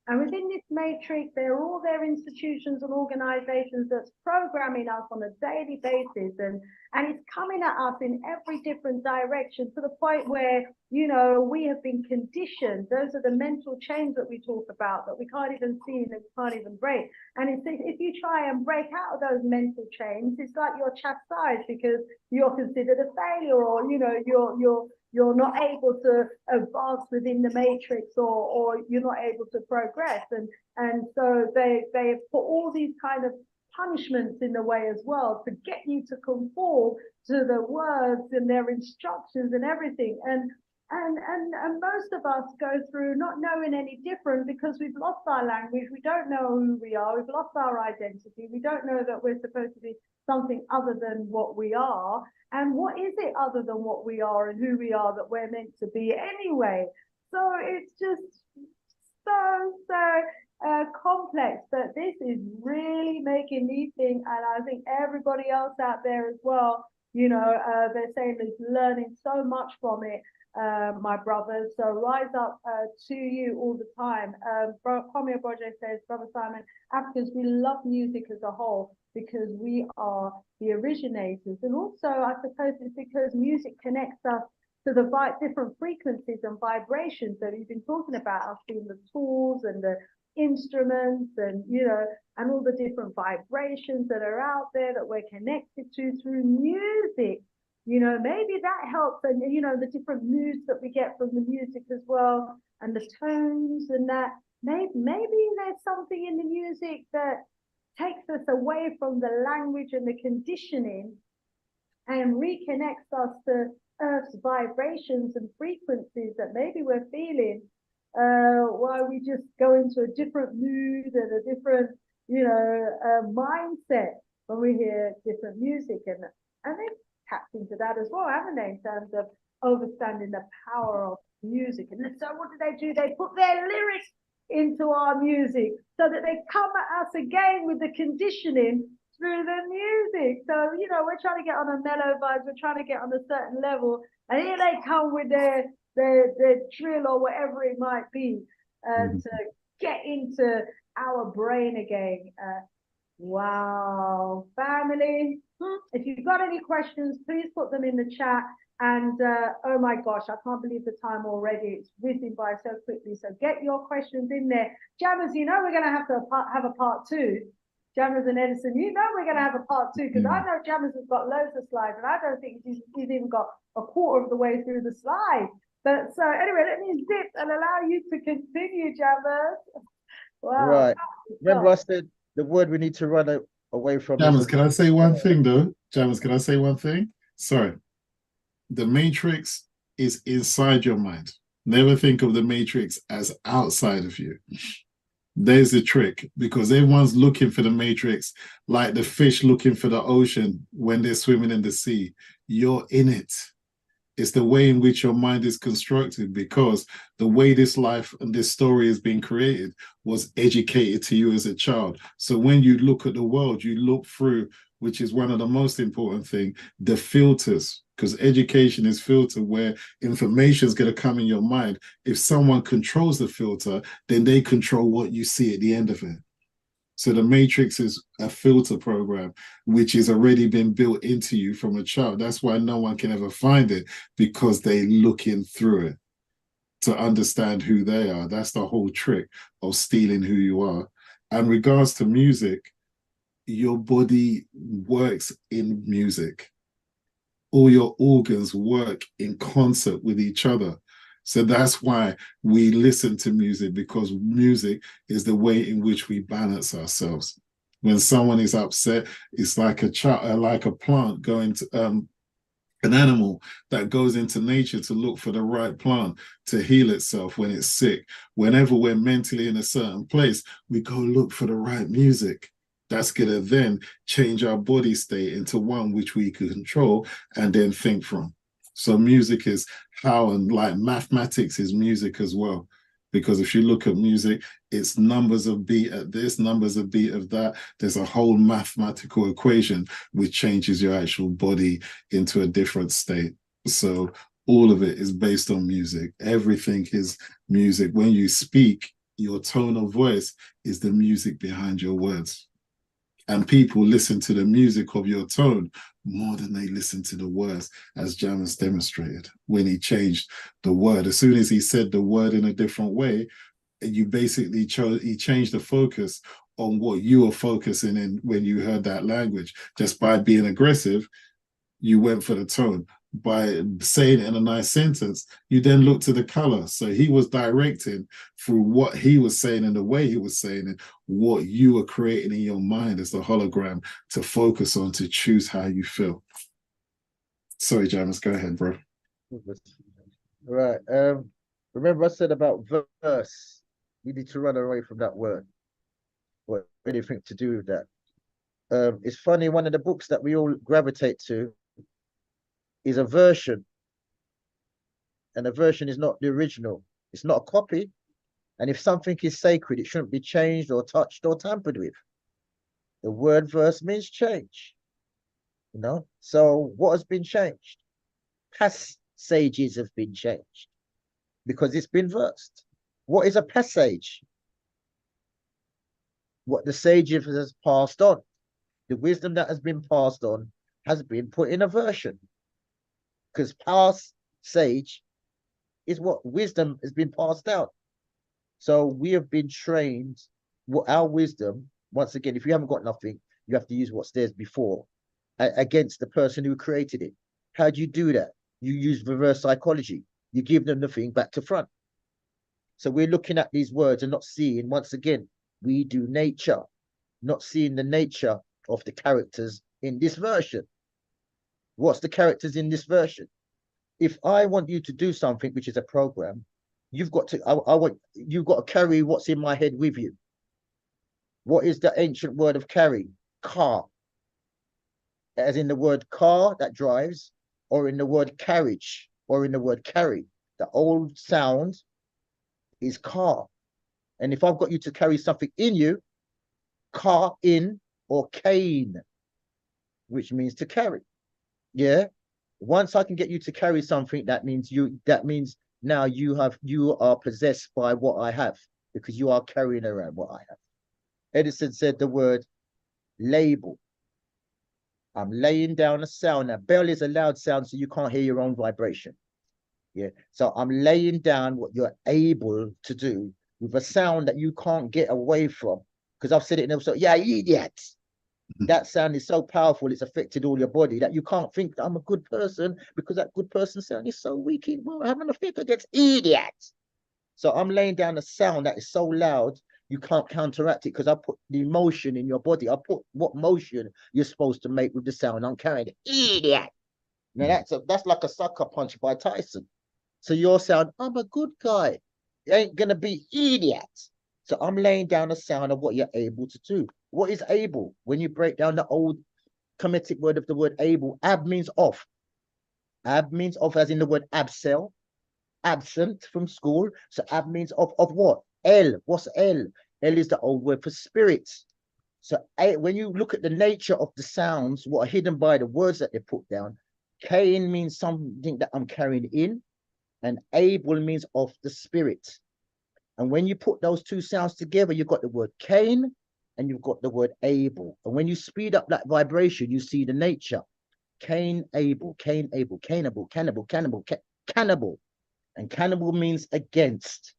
And within this matrix, there are all their institutions and organizations that's programming us on a daily basis. And it's coming at us in every different direction to the point where, you know, we have been conditioned. Those are the mental chains that we talk about that we can't even see and we can't even break. And if you try and break out of those mental chains, it's like you're chastised because you're considered a failure, or, you know, you're not able to advance within the matrix, or you're not able to progress. And so they put all these kind of punishments in the way as well to get you to conform to the words and their instructions and everything. And most of us go through not knowing any different because we've lost our language. We don't know who we are. We've lost our identity. We don't know that we're supposed to be something other than what we are. And what is it other than what we are and who we are that we're meant to be anyway? So it's just so complex, but this is really making me think, and I think everybody else out there as well, you know, they're saying they're learning so much from it, my brothers. So rise up to you all the time. Kwame Bodja says, Brother Simon, Africans, we love music as a whole because we are the originators. And also, I suppose it's because music connects us to the different frequencies and vibrations that you've been talking about, us being the tools and the instruments, and, you know, and all the different vibrations that are out there that we're connected to through music. You know, maybe that helps, and, you know, the different moods that we get from the music as well, and the tones, and that maybe there's something in the music that takes us away from the language and the conditioning and reconnects us to Earth's vibrations and frequencies that maybe we're feeling while we just go into a different mood and a different, you know, mindset when we hear different music. And they've tapped into that as well, haven't they, in terms of understanding the power of music. And so what do? They put their lyrics into our music so that they come at us again with the conditioning through the music. So, you know, we're trying to get on a mellow vibe, we're trying to get on a certain level, and here they come with their drill or whatever it might be to get into our brain again. Wow, family, if you've got any questions, please put them in the chat. And oh my gosh, I can't believe the time already. It's whizzing by so quickly. So get your questions in there. Jammers, you know we're going to have a part 2. Jammers and Edison, you know we're going to have a part 2, because I know Jammers has got loads of slides, and I don't think he's even got a quarter of the way through the slide. But so anyway, let me zip and allow you to continue, Jammers. Wow. Right. Remember I said the word we need to run away from. Jammers, can I say one thing though? Jammers, can I say one thing? Sorry. The matrix is inside your mind. Never think of the matrix as outside of you. There's the trick, because everyone's looking for the matrix like the fish looking for the ocean when they're swimming in the sea. You're in it. It's the way in which your mind is constructed, because the way this life and this story has been created was educated to you as a child. So when you look at the world, you look through, which is one of the most important things, the filters, because education is filter where information is going to come in your mind. If someone controls the filter, then they control what you see at the end of it. So the matrix is a filter program, which has already been built into you from a child. That's why no one can ever find it, because they're looking through it to understand who they are. That's the whole trick of stealing who you are. And regards to music, your body works in music. All your organs work in concert with each other. So that's why we listen to music, because music is the way in which we balance ourselves. When someone is upset, it's like a child, like a plant going to an animal that goes into nature to look for the right plant to heal itself when it's sick. Whenever we're mentally in a certain place, we go look for the right music. That's going to then change our body state into one which we can control and then think from. So music is how, and like mathematics is music as well. Because if you look at music, it's numbers of beat at this, numbers of beat of that. There's a whole mathematical equation which changes your actual body into a different state. So all of it is based on music. Everything is music. When you speak, your tone of voice is the music behind your words. And people listen to the music of your tone more than they listen to the words, as Jammers demonstrated when he changed the word. As soon as he said the word in a different way, you basically he changed the focus on what you were focusing in when you heard that language. Just by being aggressive, you went for the tone. By saying it in a nice sentence, you then look to the color. So he was directing through what he was saying and the way he was saying it, what you were creating in your mind as the hologram to focus on, to choose how you feel. Sorry, Jammers, go ahead, bro. Right. Remember I said about verse. We need to run away from that word. What anything to do with that? It's funny, one of the books that we all gravitate to is a version, and a version is not the original. It's not a copy, and if something is sacred, it shouldn't be changed or touched or tampered with. The word verse means change, you know. So what has been changed? Passages have been changed because it's been versed. What is a passage? What the sage has passed on, the wisdom that has been passed on has been put in a version. Because past sage is what wisdom has been passed down. So we have been trained, our wisdom, once again, if you haven't got nothing, you have to use what's there before against the person who created it. How do you do that? You use reverse psychology. You give them the thing back to front. So we're looking at these words and not seeing, once again, we do nature, not seeing the nature of the characters in this version. What's the characters in this version? If I want you to do something, which is a program, you've got to, you've got to carry what's in my head with you. What is the ancient word of carry? Car. As in the word car that drives, or in the word carriage, or in the word carry. The old sound is car. And if I've got you to carry something in you, car in or cane, which means to carry. Yeah. Once I can get you to carry something, that means now you are possessed by what I have, because you are carrying around what I have. Edison said the word label. I'm laying down a sound. Now, bell is a loud sound, so you can't hear your own vibration. Yeah. So I'm laying down what you're able to do with a sound that you can't get away from. Because I've said it and so, yeah, idiot. That sound is so powerful, it's affected all your body that you can't think that I'm a good person, because that good person sound is so weak. Well, having a fit against idiots. So I'm laying down a sound that is so loud, you can't counteract it, because I put the emotion in your body. I put what motion you're supposed to make with the sound I'm carrying. Idiot. Now that's like a sucker punch by Tyson. So your sound, I'm a good guy. It ain't gonna be idiot. So I'm laying down a sound of what you're able to do. What is able? When you break down the old Kemetic word of the word able, ab means off. Ab means off, as in the word absel, absent from school. So ab means off. Of what? El. What's El? El is the old word for spirit. So when you look at the nature of the sounds, what are hidden by the words that they put down, Cain means something that I'm carrying in, and able means of the spirit. And when you put those two sounds together, you've got the word Cain and you've got the word able. And when you speed up that vibration, you see the nature. Cain, able, Cain, able, Cainable, cannibal, cannibal, cannibal. And cannibal means against.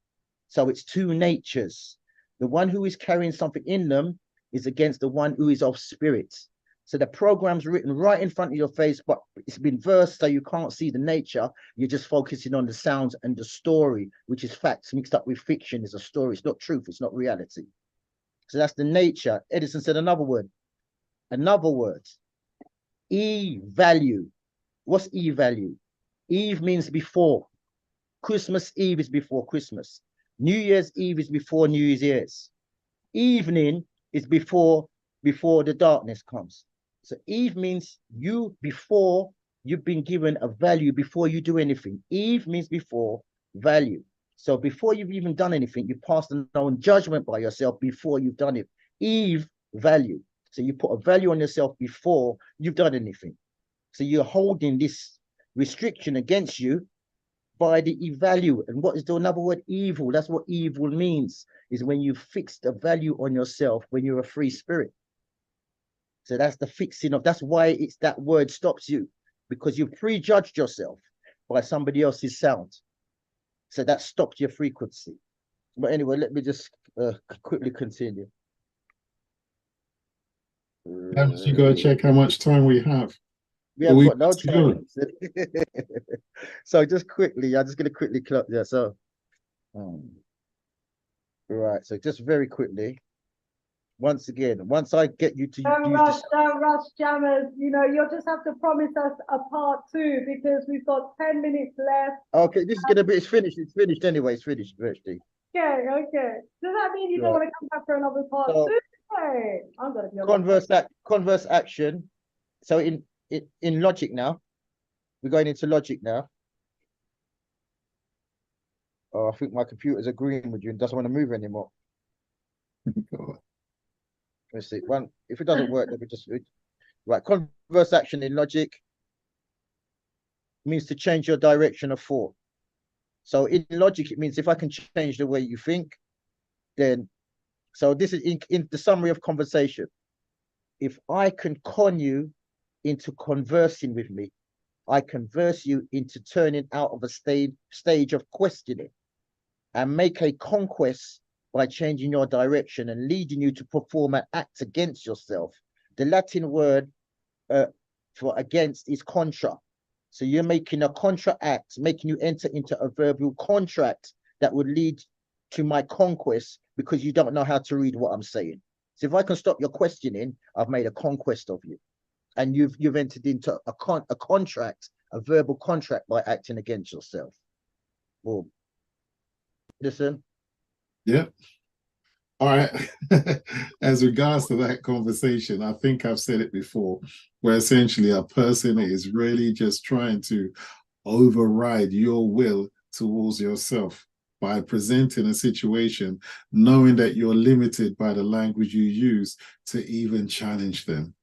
So it's two natures. The one who is carrying something in them is against the one who is of spirit. So the program's written right in front of your face, but it's been versed so you can't see the nature. You're just focusing on the sounds and the story, which is facts mixed up with fiction. Is a story. It's not truth. It's not reality. So that's the nature. Edison said another word. Another word. E-value. What's E-value? Eve means before. Christmas Eve is before Christmas. New Year's Eve is before New Year's. Evening is before the darkness comes. So Eve means you before you've been given a value before you do anything. Eve means before value. So before you've even done anything, you passed an own judgment by yourself before you've done it. Eve, value. So you put a value on yourself before you've done anything. So you're holding this restriction against you by the value. And what is the another word? Evil. That's what evil means, is when you fix the value on yourself when you're a free spirit. So that's the fixing of, that's why it's that word stops you, because you prejudged yourself by somebody else's sound. So that stopped your frequency. But anyway, let me just quickly continue. You got to check how much time we have. We have got no time. So just quickly, I'm just going to quickly close. Yeah, so right. So just very quickly, once again, once I get you to don't rush, Jammers. You know, you'll just have to promise us a part 2 because we've got 10 minutes left. Okay, this is gonna be, it's finished anyway, it's finished, virtually. Okay. Does that mean you don't want to come back for another part 2? Okay. I'm gonna be converse action. So in logic now, we're going into logic now. Oh, I think my computer's agreeing with you and doesn't want to move anymore. Let's see. One, if it doesn't work, let me just right. Converse action in logic means to change your direction of thought. So in logic, it means if I can change the way you think, then, so this is in the summary of conversation. If I can con you into conversing with me, I converse you into turning out of a stage of questioning and make a conquest by changing your direction and leading you to perform an act against yourself. The Latin word for against is contra. So you're making a contra act, making you enter into a verbal contract that would lead to my conquest because you don't know how to read what I'm saying. So if I can stop your questioning, I've made a conquest of you. And you've entered into a contract, a verbal contract by acting against yourself. Boom. Listen. Yeah. All right. As regards to that conversation, I think I've said it before, where essentially a person is really just trying to override your will towards yourself by presenting a situation, knowing that you're limited by the language you use to even challenge them.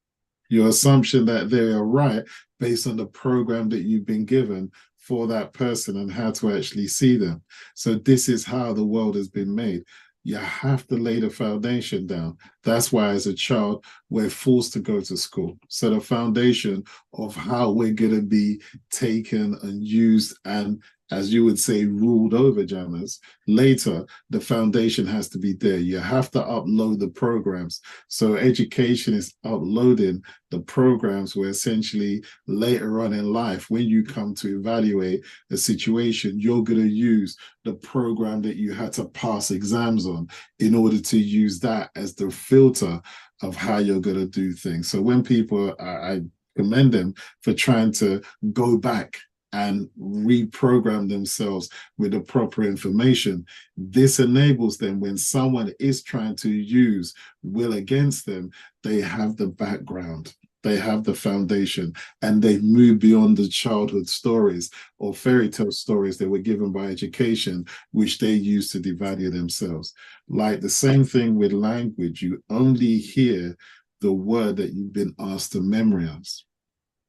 Your assumption that they are right based on the program that you've been given for that person and how to actually see them. So this is how the world has been made. You have to lay the foundation down. That's why as a child, we're forced to go to school. So the foundation of how we're going to be taken and used and, as you would say, ruled over, Jammers, later, the foundation has to be there. You have to upload the programs. So education is uploading the programs where essentially later on in life, when you come to evaluate a situation, you're going to use the program that you had to pass exams on in order to use that as the filter of how you're going to do things. So when people, I commend them for trying to go back and reprogram themselves with the proper information. This enables them when someone is trying to use will against them, they have the background, they have the foundation, and they move beyond the childhood stories or fairy tale stories that were given by education, which they use to devalue themselves. Like the same thing with language, you only hear the word that you've been asked to memorize.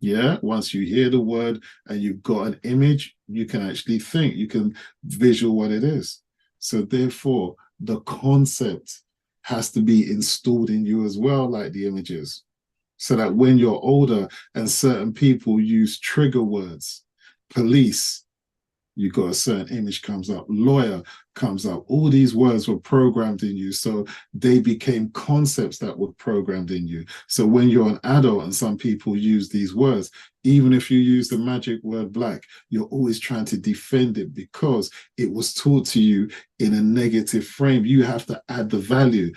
Yeah, once you hear the word and you've got an image, you can actually think, you can visual what it is. So therefore, the concept has to be installed in you as well, like the images. So that when you're older and certain people use trigger words, police, you got a certain image comes up, lawyer comes up. All these words were programmed in you. So they became concepts that were programmed in you. So when you're an adult and some people use these words, even if you use the magic word black, you're always trying to defend it because it was taught to you in a negative frame. You have to add the value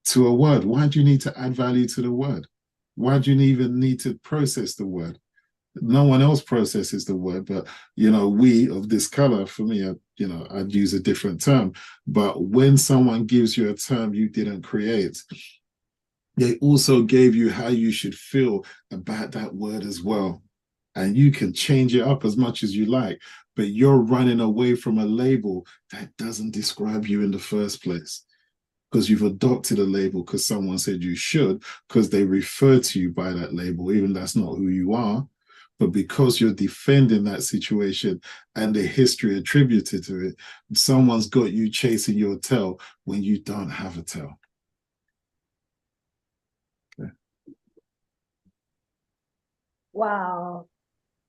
to a word. Why do you need to add value to the word? Why do you even need to process the word? No one else processes the word, but, you know, we of this color, for me, you know, I'd use a different term. But when someone gives you a term you didn't create, they also gave you how you should feel about that word as well. And you can change it up as much as you like. but you're running away from a label that doesn't describe you in the first place, because you've adopted a label because someone said you should, because they refer to you by that label, even that's not who you are. But because you're defending that situation and the history attributed to it, someone's got you chasing your tail when you don't have a tail. Okay. Wow.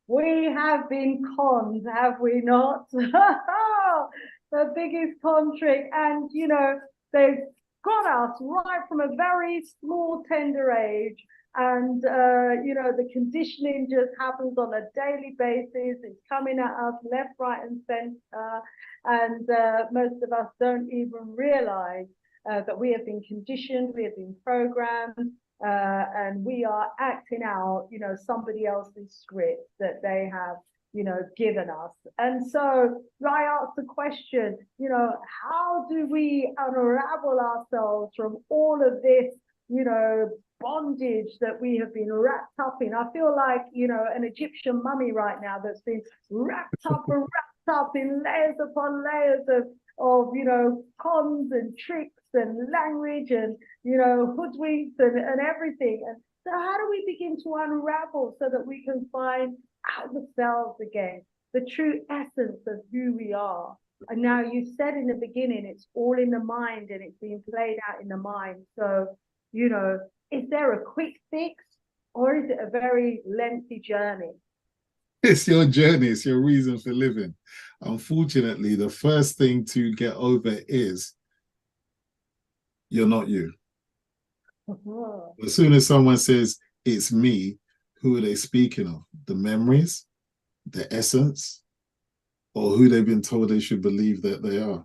We have been conned, have we not? The biggest con trick. And, you know, they've got us right from a very small, tender age. And, you know, the conditioning just happens on a daily basis. It's coming at us left, right, and center. And most of us don't even realize that we have been conditioned, we have been programmed, and we are acting out, you know, somebody else's script that they have, you know, given us. And so I asked the question, you know, how do we unravel ourselves from all of this, you know, bondage that we have been wrapped up in? I feel like, you know, an Egyptian mummy right now that's been wrapped up and wrapped up in layers upon layers of you know, cons and tricks and language and, you know, hoodwinks and everything. And so how do we begin to unravel so that we can find ourselves again, the true essence of who we are? And now you said in the beginning, it's all in the mind and it's being played out in the mind. So, you know, is there a quick fix or is it a very lengthy journey? It's your journey, it's your reason for living. Unfortunately, the first thing to get over is you're not you. As soon as someone says it's me, who are they speaking of? The memories, the essence, or who they've been told they should believe that they are?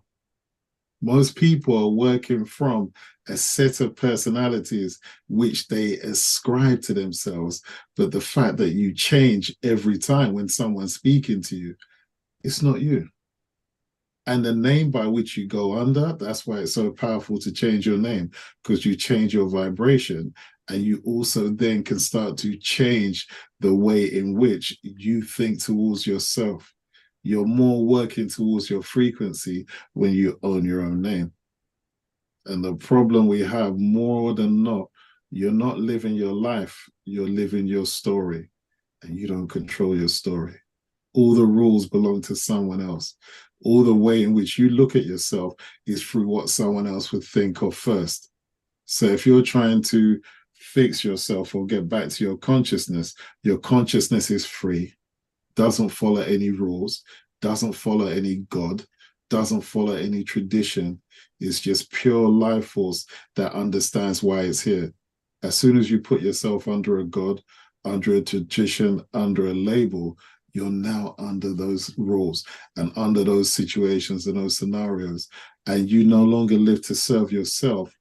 Most people are working from a set of personalities which they ascribe to themselves, but the fact that you change every time when someone's speaking to you, it's not you. And the name by which you go under, that's why it's so powerful to change your name, because you change your vibration, and you also then can start to change the way in which you think towards yourself. You're more working towards your frequency when you own your own name. And the problem we have more than not, you're not living your life, you're living your story, and you don't control your story. All the rules belong to someone else. All the way in which you look at yourself is through what someone else would think of first. So if you're trying to fix yourself or get back to your consciousness is free, doesn't follow any rules, doesn't follow any God, doesn't follow any tradition. It's just pure life force that understands why it's here. As soon as you put yourself under a God, under a tradition, under a label, you're now under those rules and under those situations and those scenarios. And you no longer live to serve yourself.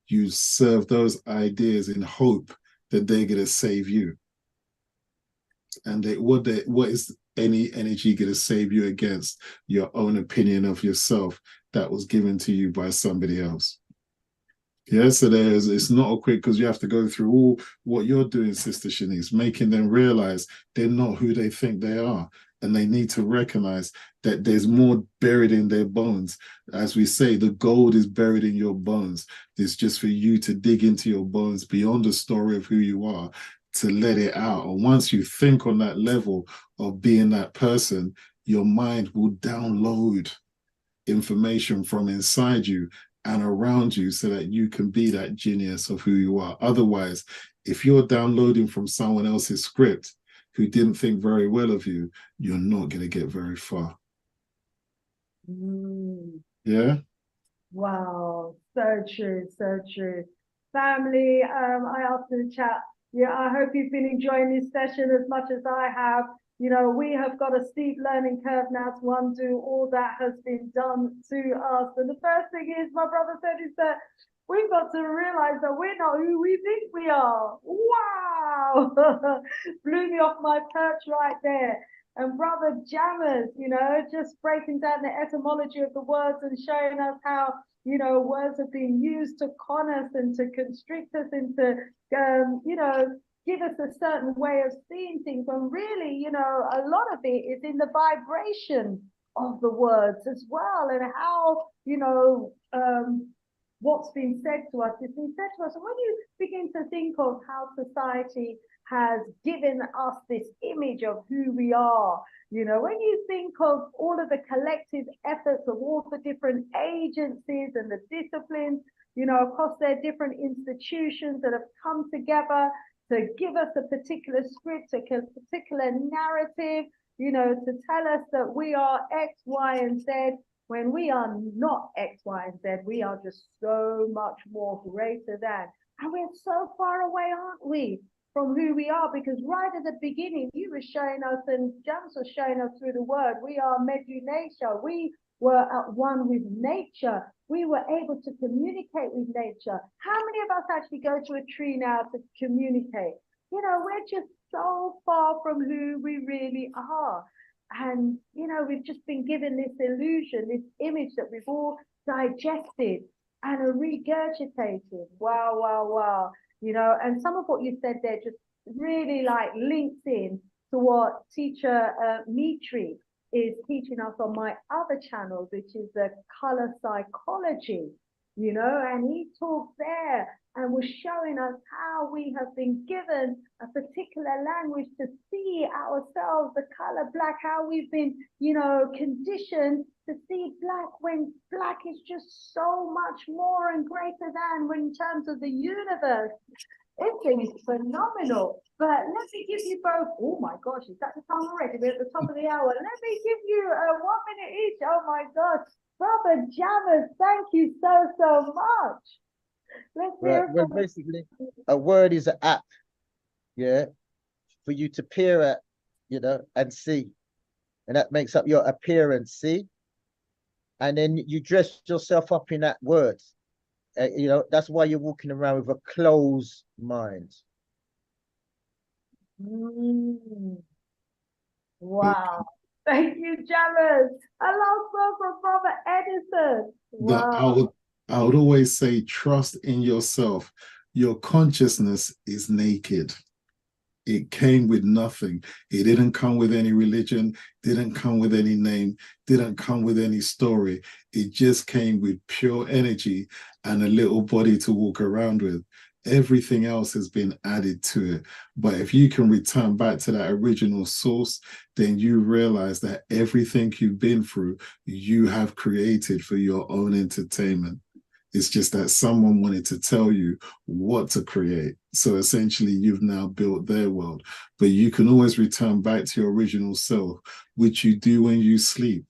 You serve those ideas in hope that they're going to save you. And what is any energy going to save you against your own opinion of yourself that was given to you by somebody else? Yeah, so it's not a quick, because you have to go through all what you're doing, Sister Shanice, making them realize they're not who they think they are. And they need to recognize that there's more buried in their bones. As we say, the gold is buried in your bones. It's just for you to dig into your bones beyond the story of who you are, to let it out. And once you think on that level of being that person, your mind will download information from inside you and around you so that you can be that genius of who you are. Otherwise, if you're downloading from someone else's script who didn't think very well of you, you're not going to get very far. Yeah? Wow, so true, so true. Family, I asked in the chat, yeah, I hope you've been enjoying this session as much as I have. You know, we have got a steep learning curve now to undo all that has been done to us. And the first thing is, my brother said, is that we've got to realize that we're not who we think we are. Wow! Blew me off my perch right there. And Brother Jammers, you know, just breaking down the etymology of the words and showing us how, you know, words have been used to con us and to constrict us into, you know, give us a certain way of seeing things, when really, you know, a lot of it is in the vibration of the words as well, and how, you know, what's been said to us is being said to us. And when you begin to think of how society has given us this image of who we are, you know, when you think of all of the collective efforts of all the different agencies and the disciplines, you know, across their different institutions that have come together to give us a particular script, a particular narrative, you know, to tell us that we are X, Y, and Z, when we are not X, Y, and Z. We are just so much more greater than. And we're so far away, aren't we, from who we are? Because right at the beginning, you were showing us, and James was showing us through the word, we are medu nature. We were at one with nature. We were able to communicate with nature. How many of us actually go to a tree now to communicate? You know, we're just so far from who we really are. And, you know, we've just been given this illusion, this image that we've all digested and are regurgitated. Wow, wow, wow. You know, and some of what you said there just really like links in to what teacher Mitri is teaching us on my other channel, which is the color psychology, you know, and he talks there and was showing us how we have been given a particular language to see ourselves, the color black, how we've been, you know, conditioned to see black, when black is just so much more and greater than, when in terms of the universe. It's been phenomenal. But let me give you both, oh my gosh, is that the time already? We're at the top of the hour. Let me give you 1 minute each. Oh my gosh. Brother Jammers, thank you so much. Let's hear Well, basically, a word is an app, yeah, for you to peer at, you know, and see. And that makes up your appearance, see? And then you dress yourself up in that word. You know, that's why you're walking around with a closed mind. Wow. Thank you, Jammers. A last word from Brother Edison. Wow. I would always say, trust in yourself. Your consciousness is naked. It came with nothing. It didn't come with any religion, didn't come with any name, didn't come with any story. It just came with pure energy and a little body to walk around with. Everything else has been added to it. But if you can return back to that original source, then you realize that everything you've been through, you have created for your own entertainment. It's just that someone wanted to tell you what to create. So essentially, you've now built their world. But you can always return back to your original self, which you do when you sleep.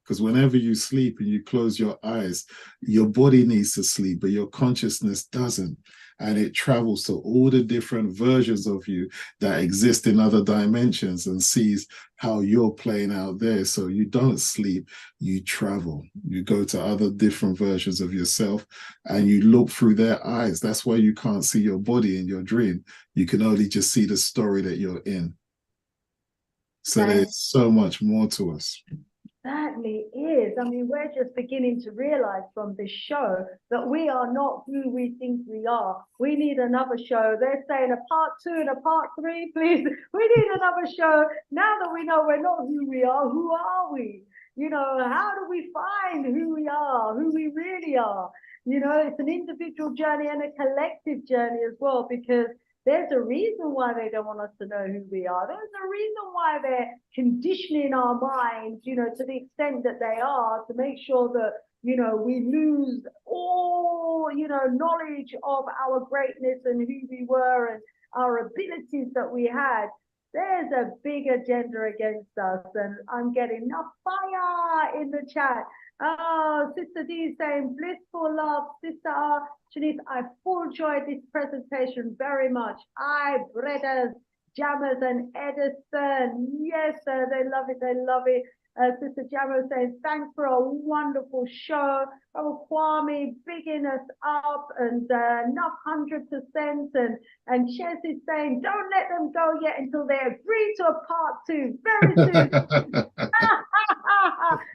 Because whenever you sleep and you close your eyes, your body needs to sleep, but your consciousness doesn't. And it travels to all the different versions of you that exist in other dimensions and sees how you're playing out there. So you don't sleep, you travel. You go to other different versions of yourself and you look through their eyes. That's why you can't see your body in your dream. You can only just see the story that you're in. So there's so much more to us. Certainly is. I mean, we're just beginning to realize from this show that we are not who we think we are. We need another show. They're saying a part 2 and a part 3, please. We need another show. Now that we know we're not who we are, who are we? You know, how do we find who we are, who we really are? You know, it's an individual journey and a collective journey as well, because there's a reason why they don't want us to know who we are. There's a reason why they're conditioning our minds, you know, to the extent that they are, to make sure that, you know, we lose all, you know, knowledge of our greatness and who we were and our abilities that we had. There's a big agenda against us, and I'm getting enough fire in the chat. Oh, Sister D is saying blissful love. Sister R, Shanice, I full enjoyed this presentation very much. Brothers, Jammers and Edison. Yes, sir, they love it, they love it. Sister Jammer says, thanks for a wonderful show. Oh, Kwame, bigging us up and enough 100%. And Ches is saying, don't let them go yet until they agree to a part 2 very soon.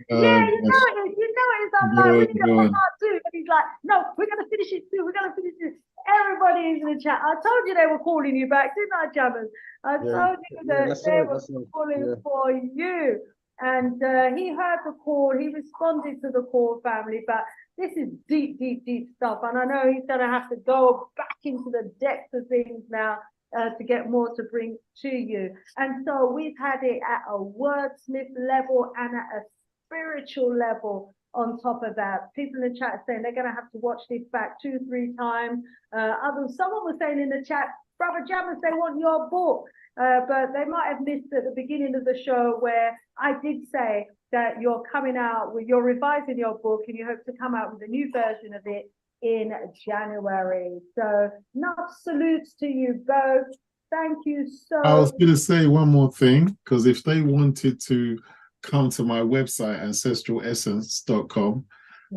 Yeah, you know it is. You know it is. I'm like, we need a part 2. And he's like, no, we're going to finish it soon. We're going to finish it. Everybody in the chat. I told you they were calling you back, didn't I, Jammers? I told you that they were calling for you. And he heard the call, he responded to the call, family, but this is deep, deep, deep stuff. And I know he's going to have to go back into the depths of things now to get more to bring to you. And so we've had it at a wordsmith level and at a spiritual level on top of that. People in the chat saying they're going to have to watch this back 2-3 times. Someone was saying in the chat, Brother Jammers, they want your book. But they might have missed at the beginning of the show where I did say that you're coming out with, you're revising your book and you hope to come out with a new version of it in January. So enough salutes to you both. Thank you so much. I was going to say one more thing, because if they wanted to come to my website, ancestralessence.com,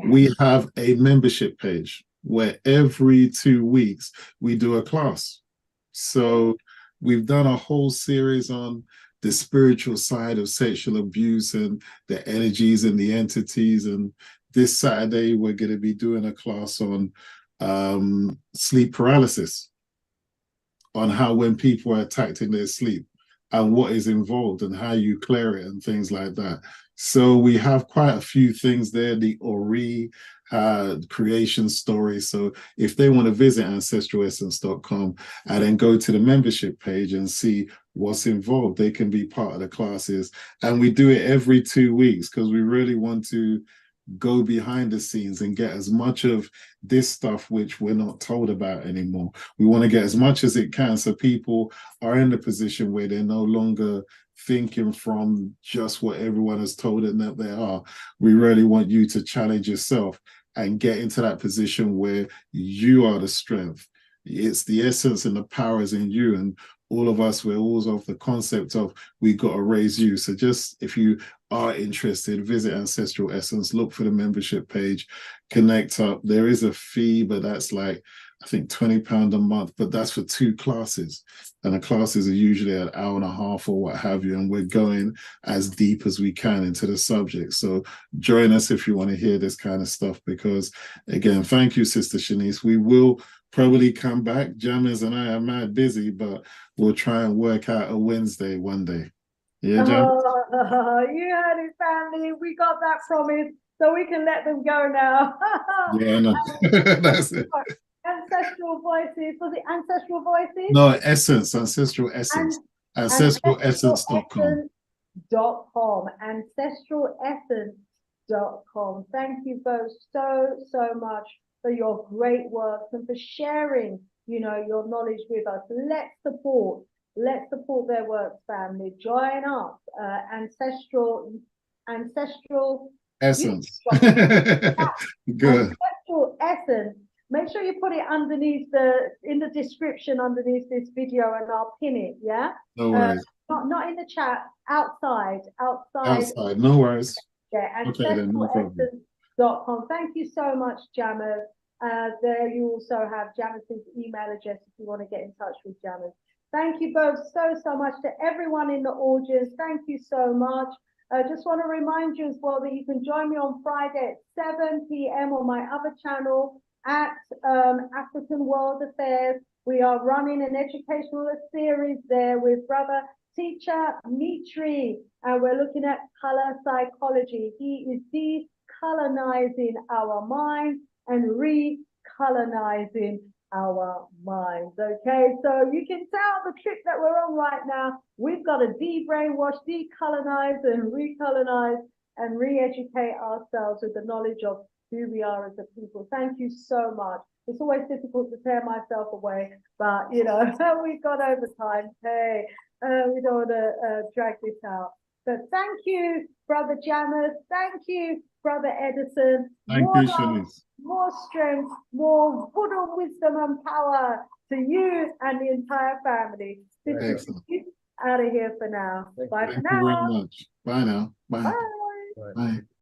we have a membership page where every 2 weeks we do a class. So we've done a whole series on the spiritual side of sexual abuse and the energies and the entities. And this Saturday, we're going to be doing a class on sleep paralysis, on how when people are attacked in their sleep and what is involved and how you clear it and things like that. So we have quite a few things there, the Ori creation story. So if they want to visit ancestralessence.com and then go to the membership page and see what's involved, they can be part of the classes. And we do it every 2 weeks because we really want to go behind the scenes and get as much of this stuff which we're not told about anymore. We want to get as much as it can so people are in the position where they're no longer thinking from just what everyone has told them that they are. We really want you to challenge yourself and get into that position where you are the strength. It's the essence and the power is in you. And all of us, we're always of the concept of we got to raise you. So just if you are interested, visit Ancestral Essence, look for the membership page, connect up. There is a fee, but that's like, I think £20 a month, but that's for 2 classes. And the classes are usually an hour and a half or what have you. And we're going as deep as we can into the subject. So join us if you want to hear this kind of stuff, because again, thank you, Sister Shanice. We will probably come back. Jammers and I are mad busy, but we'll try and work out a Wednesday one day. Yeah, Jammers? You heard it, family. We got that promise, so we can let them go now. Yeah, no. That's it. Ancestral Voices. Was it Ancestral Voices? No, Essence, Ancestral Essence. Ancestralessence.com. Ancestralessence.com. Thank you both so much for your great work and for sharing, your knowledge with us. Let's support their work, family. Join up. Ancestral Essence. Good. Ancestral Essence. Make sure you put it underneath in the description underneath this video, and I'll pin it. Yeah. No worries. Not in the chat. Outside. No worries. Yeah. Ancestralessence.com. Thank you so much, Jammers. There you also have Jammers' email address if you want to get in touch with Jammers. Thank you both so much. To everyone in the audience, thank you so much. I just want to remind you as well that you can join me on Friday at 7 p.m. on my other channel at African World Affairs. We are running an educational series there with brother teacher Mitri, and we're looking at color psychology. He is decolonizing our minds and recolonizing our minds. Okay, so you can tell the trip that we're on right now. We've got to de-brainwash, decolonize, and recolonize and re-educate ourselves with the knowledge of who we are as a people. Thank you so much. It's always difficult to tear myself away, but we've got over time. Hey, we don't want to drag this out. But thank you, Brother Jammers. Thank you, Brother Edison. Thank you, Shanice. More strength, more Buddha wisdom and power to you and the entire family. Out of here for now. Bye for now. Thank you very much. Bye now. Bye. Bye. Bye.